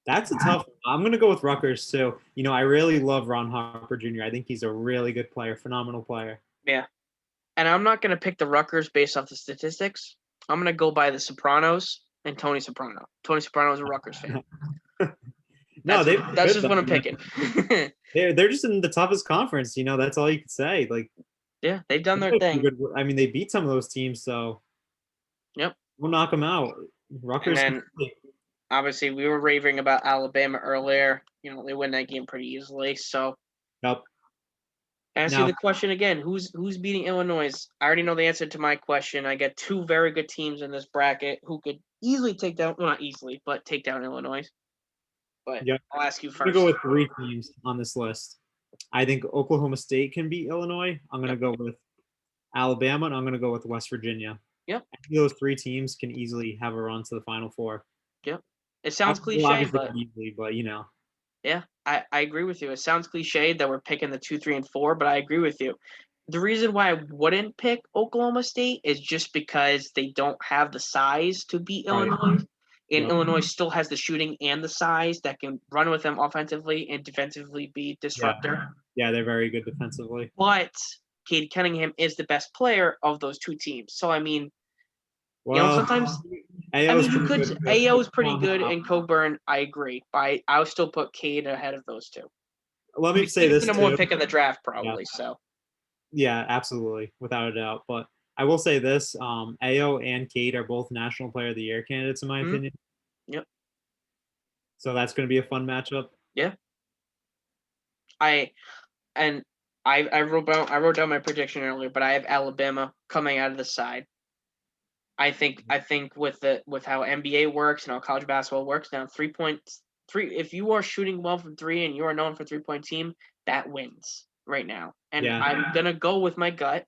That's a tough one. I'm going to go with Rutgers too. I really love Ron Harper Jr. I think he's a really good player, phenomenal player. Yeah. And I'm not going to pick the Rutgers based off the statistics. I'm going to go by the Sopranos and Tony Soprano. Tony Soprano is a Rutgers fan. No, That's just what I'm picking. They're just in the toughest conference. That's all you can say. Like, yeah, they've done their thing. I mean, they beat some of those teams, so Yep. we'll knock them out. Rutgers. And then, obviously, we were raving about Alabama earlier. They win that game pretty easily. So, Yep. ask you the question again: Who's beating Illinois? I already know the answer to my question. I got two very good teams in this bracket who could easily take down, well, not easily, but take down Illinois. But yep. I'll ask you first. I'm gonna go with 3 teams on this list. I think Oklahoma State can beat Illinois. I'm gonna go with Alabama, and I'm gonna go with West Virginia. Yep. I think those 3 teams can easily have a run to the Final Four. Yep. It sounds cliche, but easily, but Yeah, I agree with you. It sounds cliche that we're picking the 2, 3, and 4, but I agree with you. The reason why I wouldn't pick Oklahoma State is just because they don't have the size to beat Illinois. And Illinois still has the shooting and the size that can run with them offensively and defensively be disruptor. Yeah, they're very good defensively. But Cade Cunningham is the best player of those 2 teams. So, I mean, sometimes AO is pretty good, and Coburn, I agree. But I would still put Cade ahead of those 2. Let me say this too. Number 1 pick in the draft, probably. Yeah. So. Yeah, absolutely, without a doubt. But I will say this: Ao and Cade are both National Player of the Year candidates, in my opinion. Yep. So that's going to be a fun matchup. Yeah. I wrote down my prediction earlier, but I have Alabama coming out of the side. I think with how NBA works and how college basketball works now, 3 points. If you are shooting well from 3 and you are known for 3-point team, that wins right now. And I'm gonna go with my gut,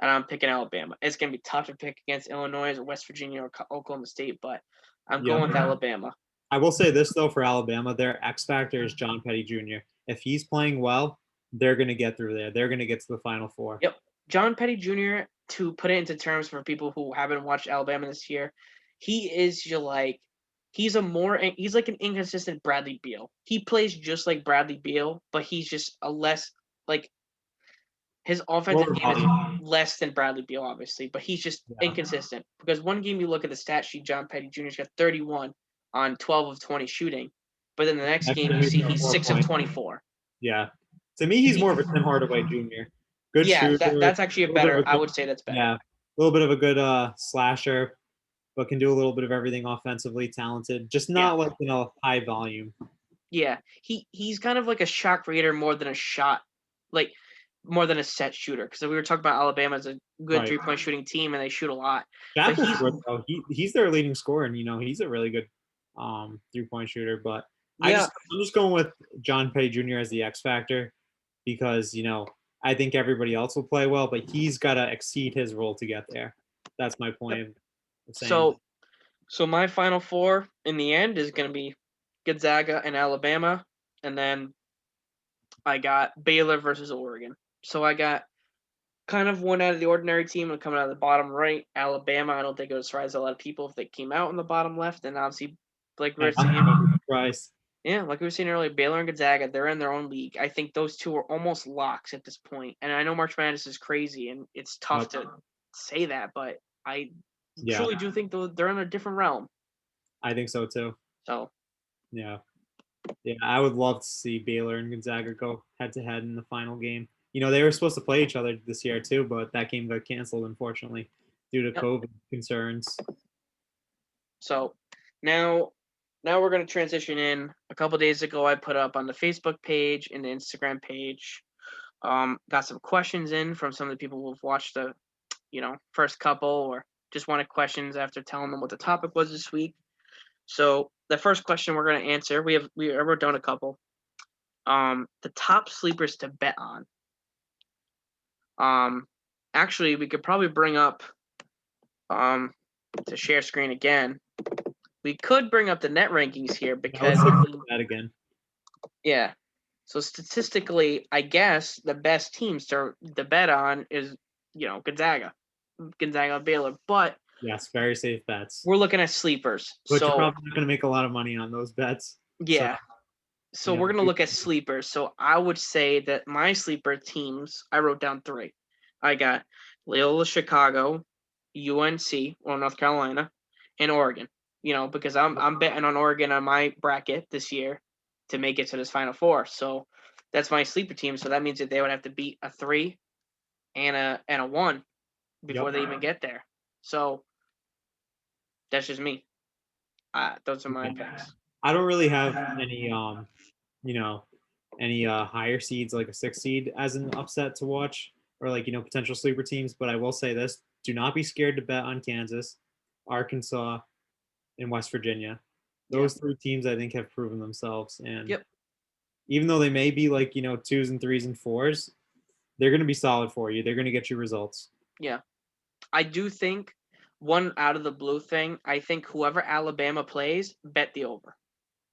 and I'm picking Alabama. It's gonna be tough to pick against Illinois or West Virginia or Oklahoma State, but I'm going with Alabama. I will say this though, for Alabama, their X factor is John Petty Jr. If he's playing well, they're gonna get through there. They're gonna get to the Final Four. Yep, John Petty Jr. To put it into terms for people who haven't watched Alabama this year, he is he's like an inconsistent Bradley Beal. He plays just like Bradley Beal, but he's just a less like his offensive game is less than Bradley Beal, obviously, but he's just inconsistent. Because one game you look at the stat sheet, John Petty Jr.'s got 31 on 12 of 20 shooting, but then the next game you see he's 6 of 24. Yeah, to me he's more of a Tim Hardaway Jr. Good shooter. That's actually I would say that's better. Yeah, a little bit of a good slasher, but can do a little bit of everything offensively, talented. Just not like high volume. Yeah, he's kind of like a shot creator more than a set shooter. Because we were talking about Alabama as a good 3-point shooting team, and they shoot a lot. He's their leading scorer, and he's a really good 3-point shooter. But I'm just going with John Petty Jr. as the X factor because I think everybody else will play well, but he's got to exceed his role to get there. That's my point. Of saying. So my Final Four in the end is going to be Gonzaga and Alabama, and then I got Baylor versus Oregon. So I got kind of one out of the ordinary team and coming out of the bottom right. Alabama, I don't think it would surprise a lot of people if they came out in the bottom left, and obviously, like we were saying, like we were saying earlier, Baylor and Gonzaga, they're in their own league. I think those two are almost locks at this point. And I know March Madness is crazy, and it's tough to say that, but I truly do think they're in a different realm. I think so too. So, yeah. Yeah, I would love to see Baylor and Gonzaga go head to head in the final game. They were supposed to play each other this year too, but that game got canceled unfortunately due to Yep. COVID concerns. So now we're gonna transition in. A couple days ago, I put up on the Facebook page and the Instagram page. Got some questions in from some of the people who've watched the first couple or just wanted questions after telling them what the topic was this week. So the first question we're gonna answer, we wrote down a couple. The top sleepers to bet on. Um, Actually, we could probably bring up to share screen again. We could bring up the net rankings here Yeah, let's because look at that again. yeah. So statistically, I guess the best teams to bet on is Gonzaga, Baylor, but Yes, very safe bets. we're looking at sleepers. But you're So probably not going to make a lot of money on those bets. So, yeah, so we're gonna look at sleepers. So I would say that my sleeper teams, I wrote down three. I got Loyola Chicago, UNC or North Carolina, and Oregon. Because I'm betting on Oregon on my bracket this year to make it to this Final Four. So that's my sleeper team. So that means that they would have to beat a 3 and a 1 before they even get there. So that's just me. Those are my picks. I don't really have any you know, any higher seeds like a 6 seed as an upset to watch or like, potential sleeper teams, but I will say this, do not be scared to bet on Kansas, Arkansas, and West Virginia. Yeah. Those three teams I think have proven themselves, and Yep. even though they may be like, twos and threes and fours, they're going to be solid for you. They're going to get you results. Yeah. I do think one out of the blue thing, I think whoever Alabama plays, bet the over.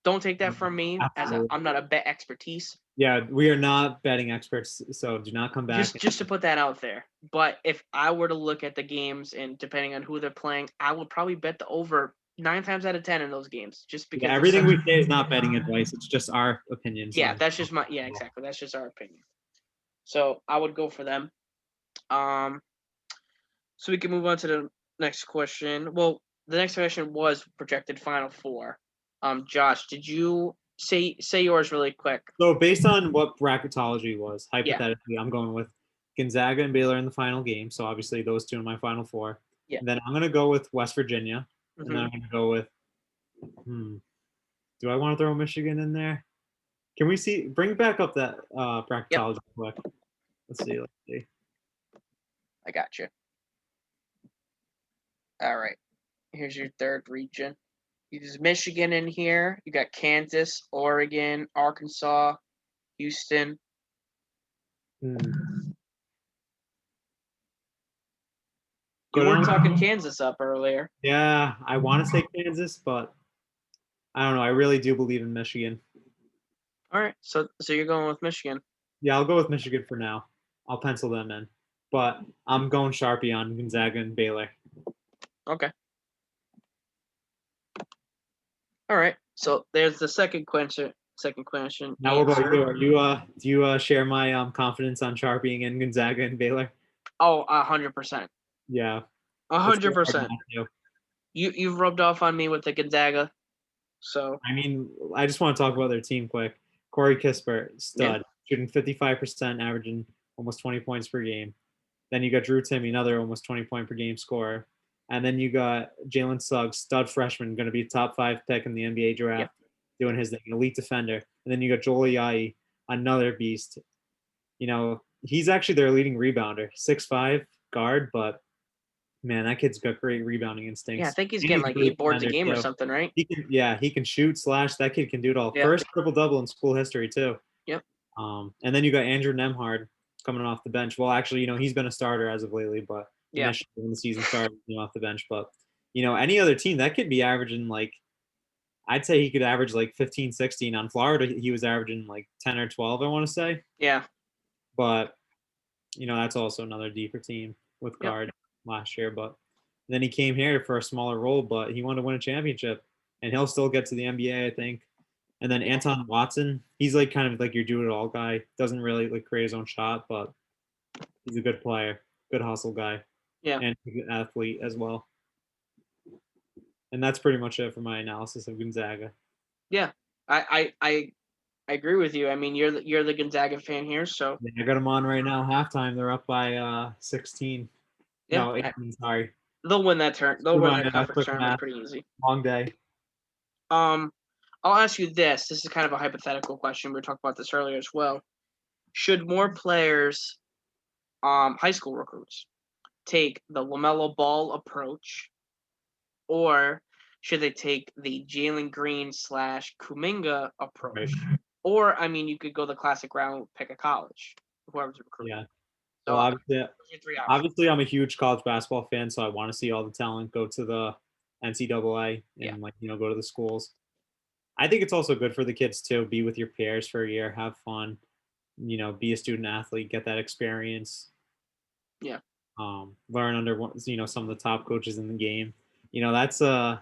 Don't take that from me Absolutely. I'm not a bet expertise. Yeah, we are not betting experts, so do not come back. Just to put that out there. But if I were to look at the games and depending on who they're playing, I would probably bet the over 9 times out of 10 in those games. Just because everything we say is not betting advice. It's just our opinions. Yeah, that's just exactly. That's just our opinion. So I would go for them. So we can move on to the next question. Well, the next question was projected Final Four. Josh, did you say yours really quick? So based on what bracketology was, Yeah. hypothetically, I'm going with Gonzaga and Baylor in the final game. So obviously those two in my Final Four. Yeah. And then I'm going to go with West Virginia. Mhm. And then I'm going to go with, do I want to throw Michigan in there? Can we see, bring back up that bracketology quick. Let's see. I got you. All right. Here's your third region. There's Michigan in here. You got Kansas, Oregon, Arkansas, Houston. Hmm. You were talking Kansas up earlier. Yeah, I want to say Kansas, but I don't know. I really do believe in Michigan. All right. So you're going with Michigan. Yeah, I'll go with Michigan for now. I'll pencil them in. But I'm going Sharpie on Gonzaga and Baylor. Okay. All right. So there's the second question. Now, what about you? Are you do you share my confidence on Sharpieing in Gonzaga and Baylor? Oh, 100%. Yeah. 100%. You've rubbed off on me with the Gonzaga. So I mean, I just want to talk about their team quick. Corey Kispert, stud, shooting 55%, averaging almost 20 points per game. Then you got Drew Timme, another almost 20 point per game scorer. And then you got Jalen Suggs, stud freshman, going to be top 5 pick in the NBA draft, doing his thing, elite defender. And then you got Joel Ayayi, another beast. He's actually their leading rebounder, 6'5" guard, but man, that kid's got great rebounding instincts. Yeah, I think he's getting like 8 boards a game or something, right? He can shoot, slash. That kid can do it all. Yeah. First triple-double in school history, too. Yep. And then you got Andrew Nemhard coming off the bench. Well, actually, he's been a starter as of lately, but initially when the season started, off the bench. But, any other team, that could be averaging like, I'd say he could average like 15, 16. On Florida, he was averaging like 10 or 12, I want to say. Yeah. But, that's also another deeper team with guard last year. But then he came here for a smaller role, but he wanted to win a championship. And he'll still get to the NBA, I think. And then Anton Watson, he's like kind of like your do-it-all guy. Doesn't really like create his own shot, but he's a good player, good hustle guy. Yeah. And a good athlete as well. And that's pretty much it for my analysis of Gonzaga. Yeah, I agree with you. I mean, you're the Gonzaga fan here, so Yeah, I got them on right now. Halftime, they're up by 16. yeah, No, 18. Sorry. they'll win that turn. They'll Come win on, that yeah, conference quick tournament math. pretty easy. Long day. Um, I'll ask you this. This is kind of a hypothetical question. We were talking about this earlier as well. Should more players, high school recruits, take the LaMelo Ball approach, or should they take the Jalen Green slash Kuminga Right. approach? Or, I mean, you could go the classic route, pick a college, whoever's recruiting. Yeah. So Well, those are your three options. obviously, I'm a huge college basketball fan, so I want to see all the talent go to the NCAA Yeah. and go to the schools. I think it's also good for the kids too. Be with your peers for a year, have fun. Be a student athlete, get that experience. Yeah. Learn under some of the top coaches in the game. That's a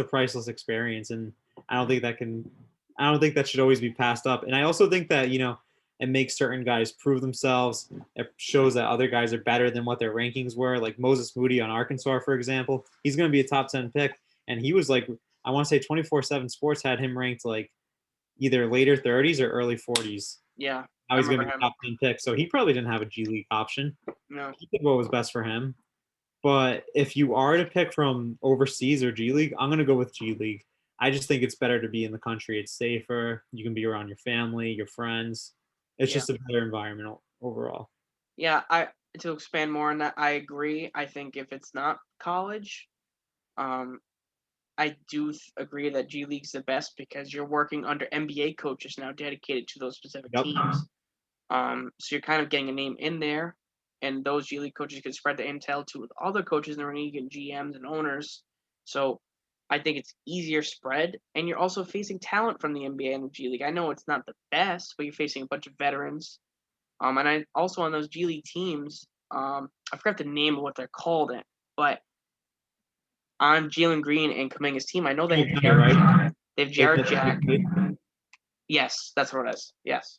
priceless experience, and I don't think that can. I don't think that should always be passed up. And I also think that it makes certain guys prove themselves. It shows that other guys are better than what their rankings were. Like Moses Moody on Arkansas, for example, he's going to be a top 10 pick, and he was like, I want to say 24/7 Sports had him ranked like either later 30s or early 40s. Yeah. Now I he's going remember to be him. top 10 pick, so he probably didn't have a G League option. No. He did what was best for him. But if you are to pick from overseas or G League, I'm going to go with G League. I just think it's better to be in the country. It's safer. You can be around your family, your friends. It's Yeah. just a better environment overall. Yeah, to expand more on that, I agree. I think if it's not college, um, I do agree that G League's the best because you're working under NBA coaches now dedicated to those specific Yep. teams. So you're kind of getting a name in there, and those G League coaches can spread the intel to other coaches in the league and GMs and owners. So I think it's easier spread, and you're also facing talent from the NBA and the G League. I know it's not the best, but you're facing a bunch of veterans. And I also on those G League teams, I forgot the name of what they're called it, but on Jalen Green and Kuminga's team, I know they have Jared Jack. They have Jared Jack. Yes, that's what it is. Yes.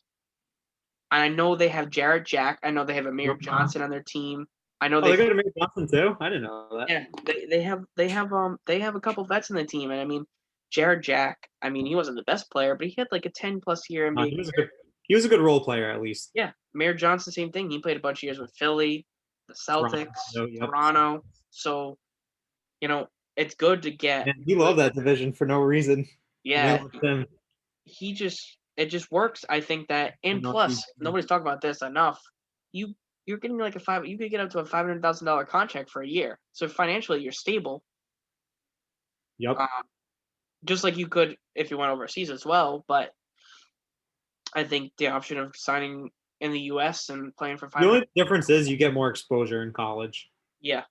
And I know they have Jared Jack. I know they have Amir Johnson on their team. I know they got Amir Johnson too. I didn't know that. Yeah, they have a couple vets in the team, and I mean, Jared Jack. I mean, he wasn't the best player, but he had like a 10+ year NBA career. He was a good role player at least. Yeah, Amir Johnson, same thing. He played a bunch of years with Philly, the Celtics, Toronto. So, it's good to get. Man, you love that division for no reason. Yeah, it just works. I think that, and plus, nobody's talking about this enough. You're getting like you could get up to a $500,000 contract for a year. So financially, you're stable. Yep. Just like you could if you went overseas as well. But I think the option of signing in the U.S. and playing for 500. The only difference is you get more exposure in college. Yeah,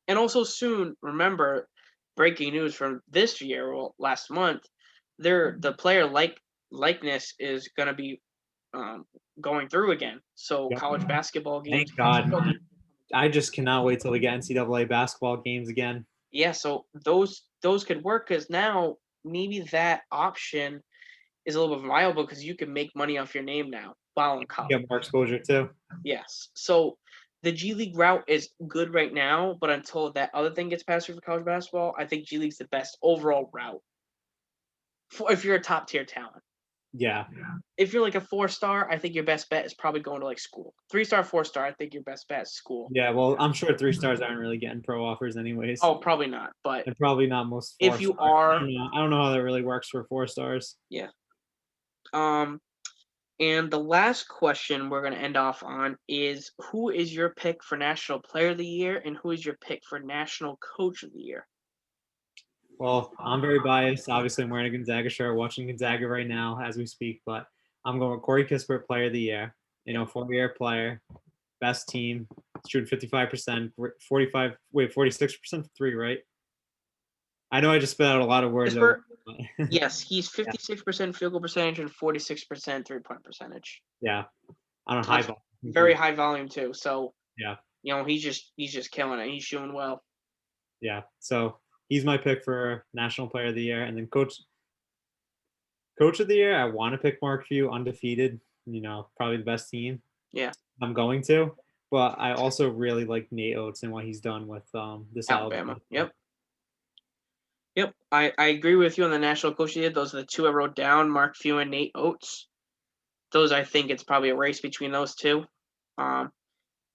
and also soon. Remember, breaking news from this year, well, last month, the player likeness is going to be going through again. So college basketball games. Thank God. I just cannot wait till we get NCAA basketball games again. Yeah, so those could work because now maybe that option is a little bit viable because you can make money off your name now while in college. Get more exposure too. Yes. So the G League route is good right now, but until that other thing gets passed through for college basketball, I think G League's the best overall route if you're a top tier talent. Yeah. If you're like a 4-star, I think your best bet is probably going to like school. 3-star, 4-star, I think your best bet is school. Yeah, well, I'm sure 3 stars aren't really getting pro offers anyways. Oh, probably not. But and probably not most. If you are, I don't know how that really works for 4 stars. Yeah. And the last question we're going to end off on is who is your pick for National Player of the Year and who is your pick for National Coach of the Year? Well, I'm very biased. Obviously, I'm wearing a Gonzaga shirt, watching Gonzaga right now as we speak, but I'm going with Corey Kispert, Player of the Year. 4-year player, best team, shooting 55%, 46% for 3, right? I know I just spit out a lot of words. Yes, he's 56% field goal percentage and 46% 3-point percentage. Yeah, on a high volume. Very high volume too. So yeah, he's just killing it. He's shooting well. Yeah, so he's my pick for National Player of the Year, and then Coach of the Year. I want to pick Mark Few, undefeated. Probably the best team. Yeah, I'm going to, but I also really like Nate Oates and what he's done with this Alabama. Yep. Yep, I agree with you on the national coach of the year. Those are the two I wrote down: Mark Few and Nate Oates. Those, I think it's probably a race between those two. Um,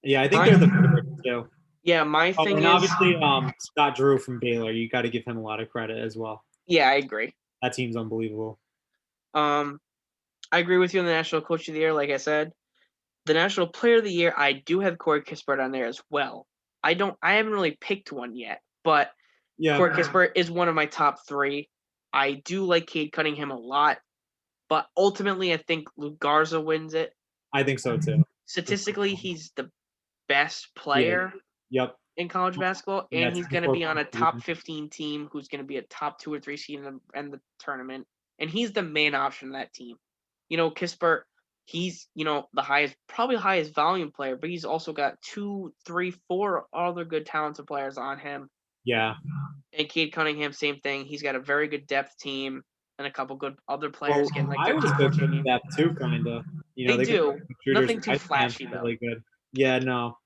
Yeah, I think my they're the favorites too. yeah, my Oh, thing and is, obviously, Scott Drew from Baylor. You got to give him a lot of credit as well. yeah, I agree. That team's unbelievable. Um, I agree with you on the national coach of the year. Like I said, the national player of the year, I do have Corey Kispert on there as well. I haven't really picked one yet, but Yeah, Corey Kispert is one of my top three. I do like Cade Cunningham a lot, but ultimately, I think Luke Garza wins it. I think so too. Statistically, he's the best Yeah. player Yep. in college basketball, Yeah, and he's going to be on a top 24 15 team who's going to be a top 2 or 3 seed in the tournament, and he's the main option of that team. Kispert, he's probably the highest volume player, but he's also got 2, 3, 4 other good talented players on him. Yeah. And Cade Cunningham, same thing. He's got a very good depth team and a couple good other Well, players getting like I 13, was good 14 with games. that too, kind of. They They got do. shooters. Nothing too Wisecamp's flashy though. really good. Yeah, no.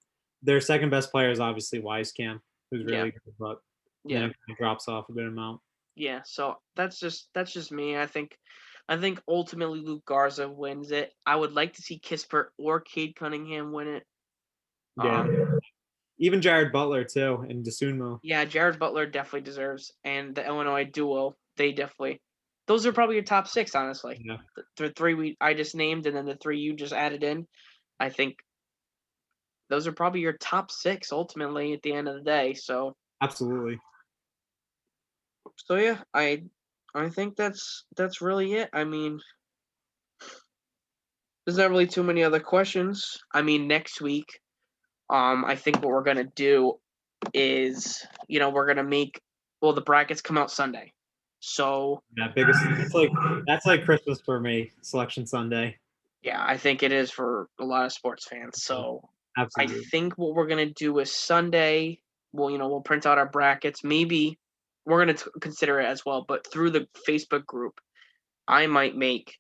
Their second best player is obviously Wisecamp, who's Yeah. really good, but then Yeah. it kind of drops off a good amount. Yeah, so that's just me. I think ultimately Luke Garza wins it. I would like to see Kispert or Cade Cunningham win it. Yeah. Even Jared Butler too, and Desunmo. Yeah, Jared Butler definitely deserves, and the Illinois duo, they definitely. Those are probably your top six, honestly. Yeah, The three I just named, and then the three you just added in. I think those are probably your top six ultimately at the end of the day. absolutely. So yeah, I think that's really it. I mean, there's not really too many other questions. I mean, next week, I think what we're gonna do is, we're gonna make the brackets come out Sunday. So Yeah, biggest. That's like Christmas for me. Selection Sunday. yeah, I think it is for a lot of sports fans. So I Absolutely. think what we're gonna do is Sunday, we'll print out our brackets. Maybe we're gonna consider it as well, but through the Facebook group, I might make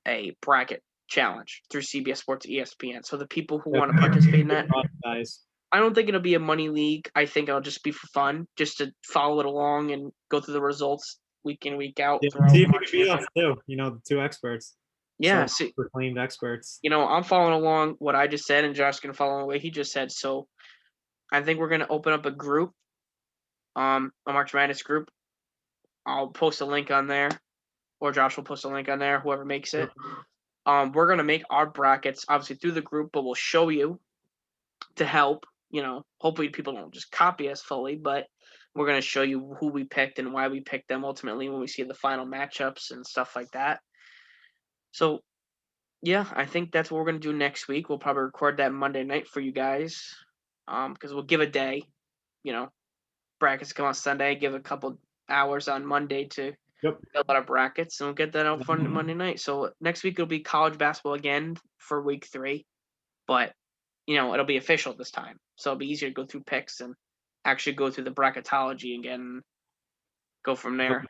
a bracket challenge through CBS Sports ESPN. So the people who want to participate in that, Guys. I don't think it'll be a money league. I think it'll just be for fun, just to follow it along and go through the results week in, week out Yeah, throughout see if you March can beat Madness. us too. The two experts, Yeah, so see, proclaimed experts. I'm following along what I just said, and Josh's gonna follow what he just said. So I think we're gonna open up a group, a March Madness group. I'll post a link on there, or Josh will post a link on there, whoever makes it. We're gonna make our brackets obviously through the group, but we'll show you to help. Hopefully people don't just copy us fully, but we're going to show you who we picked and why we picked them ultimately when we see the final matchups and stuff like that. So, yeah, I think that's what we're going to do next week. We'll probably record that Monday night for you guys, because we'll give a day, you know, brackets come on Sunday, give a couple hours on Monday to Yep. fill out our brackets, and we'll get that out for Monday night. So next week it'll be college basketball again for week 3, but it'll be official this time. So it'll be easier to go through picks and actually go through the bracketology again and go from there.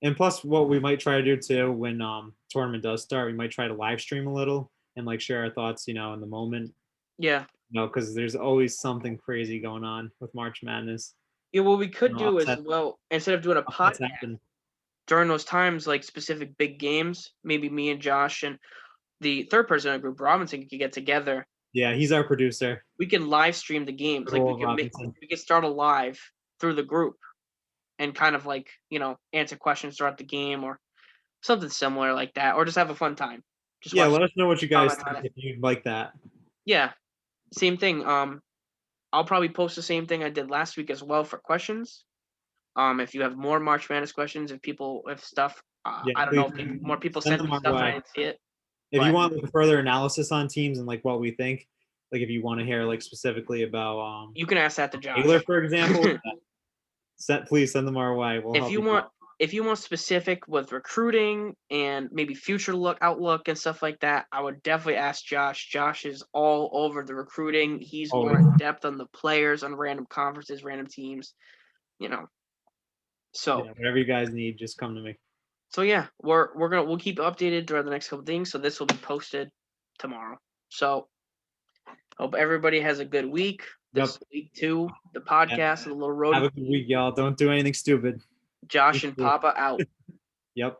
And plus, what we might try to do too when tournament does start, we might try to live stream a little and share our thoughts, in the moment. Yeah. Because there's always something crazy going on with March Madness. Yeah, what we could do is, Upset, instead of doing a upsets podcast happen. during those times, like specific big games, maybe me and Josh and the third person in the group, Robinson, could get together. Yeah, he's our producer. We can live stream the games. Like we could start a live through the group and kind of like, answer questions throughout the game or something similar like that, or just have a fun time. Just Yeah, watch let us know what you guys comment on think it. if you'd like that. Yeah, same thing. I'll probably post the same thing I did last week as well for questions. If you have more March Madness questions, if stuff, Yeah, I don't know if more people send sent them me our stuff and I way. didn't see it. If you But want further analysis on teams and what we think, if you want to hear specifically about you can ask that to Josh. Taylor, for example, please send them our way. We'll if help you you. want, if you want specific with recruiting and maybe future outlook and stuff like that, I would definitely ask Josh. Josh is all over the recruiting. He's more in depth on the players, on random conferences, random teams. So Yeah, whatever you guys need, just come to me. So yeah, we'll keep updated throughout the next couple things. So this will be posted tomorrow. So hope everybody has a good week. This Yep. week 2, the podcast, and the little Have Rhody. a good week, y'all. Don't do anything stupid. Josh and Papa out. Yep.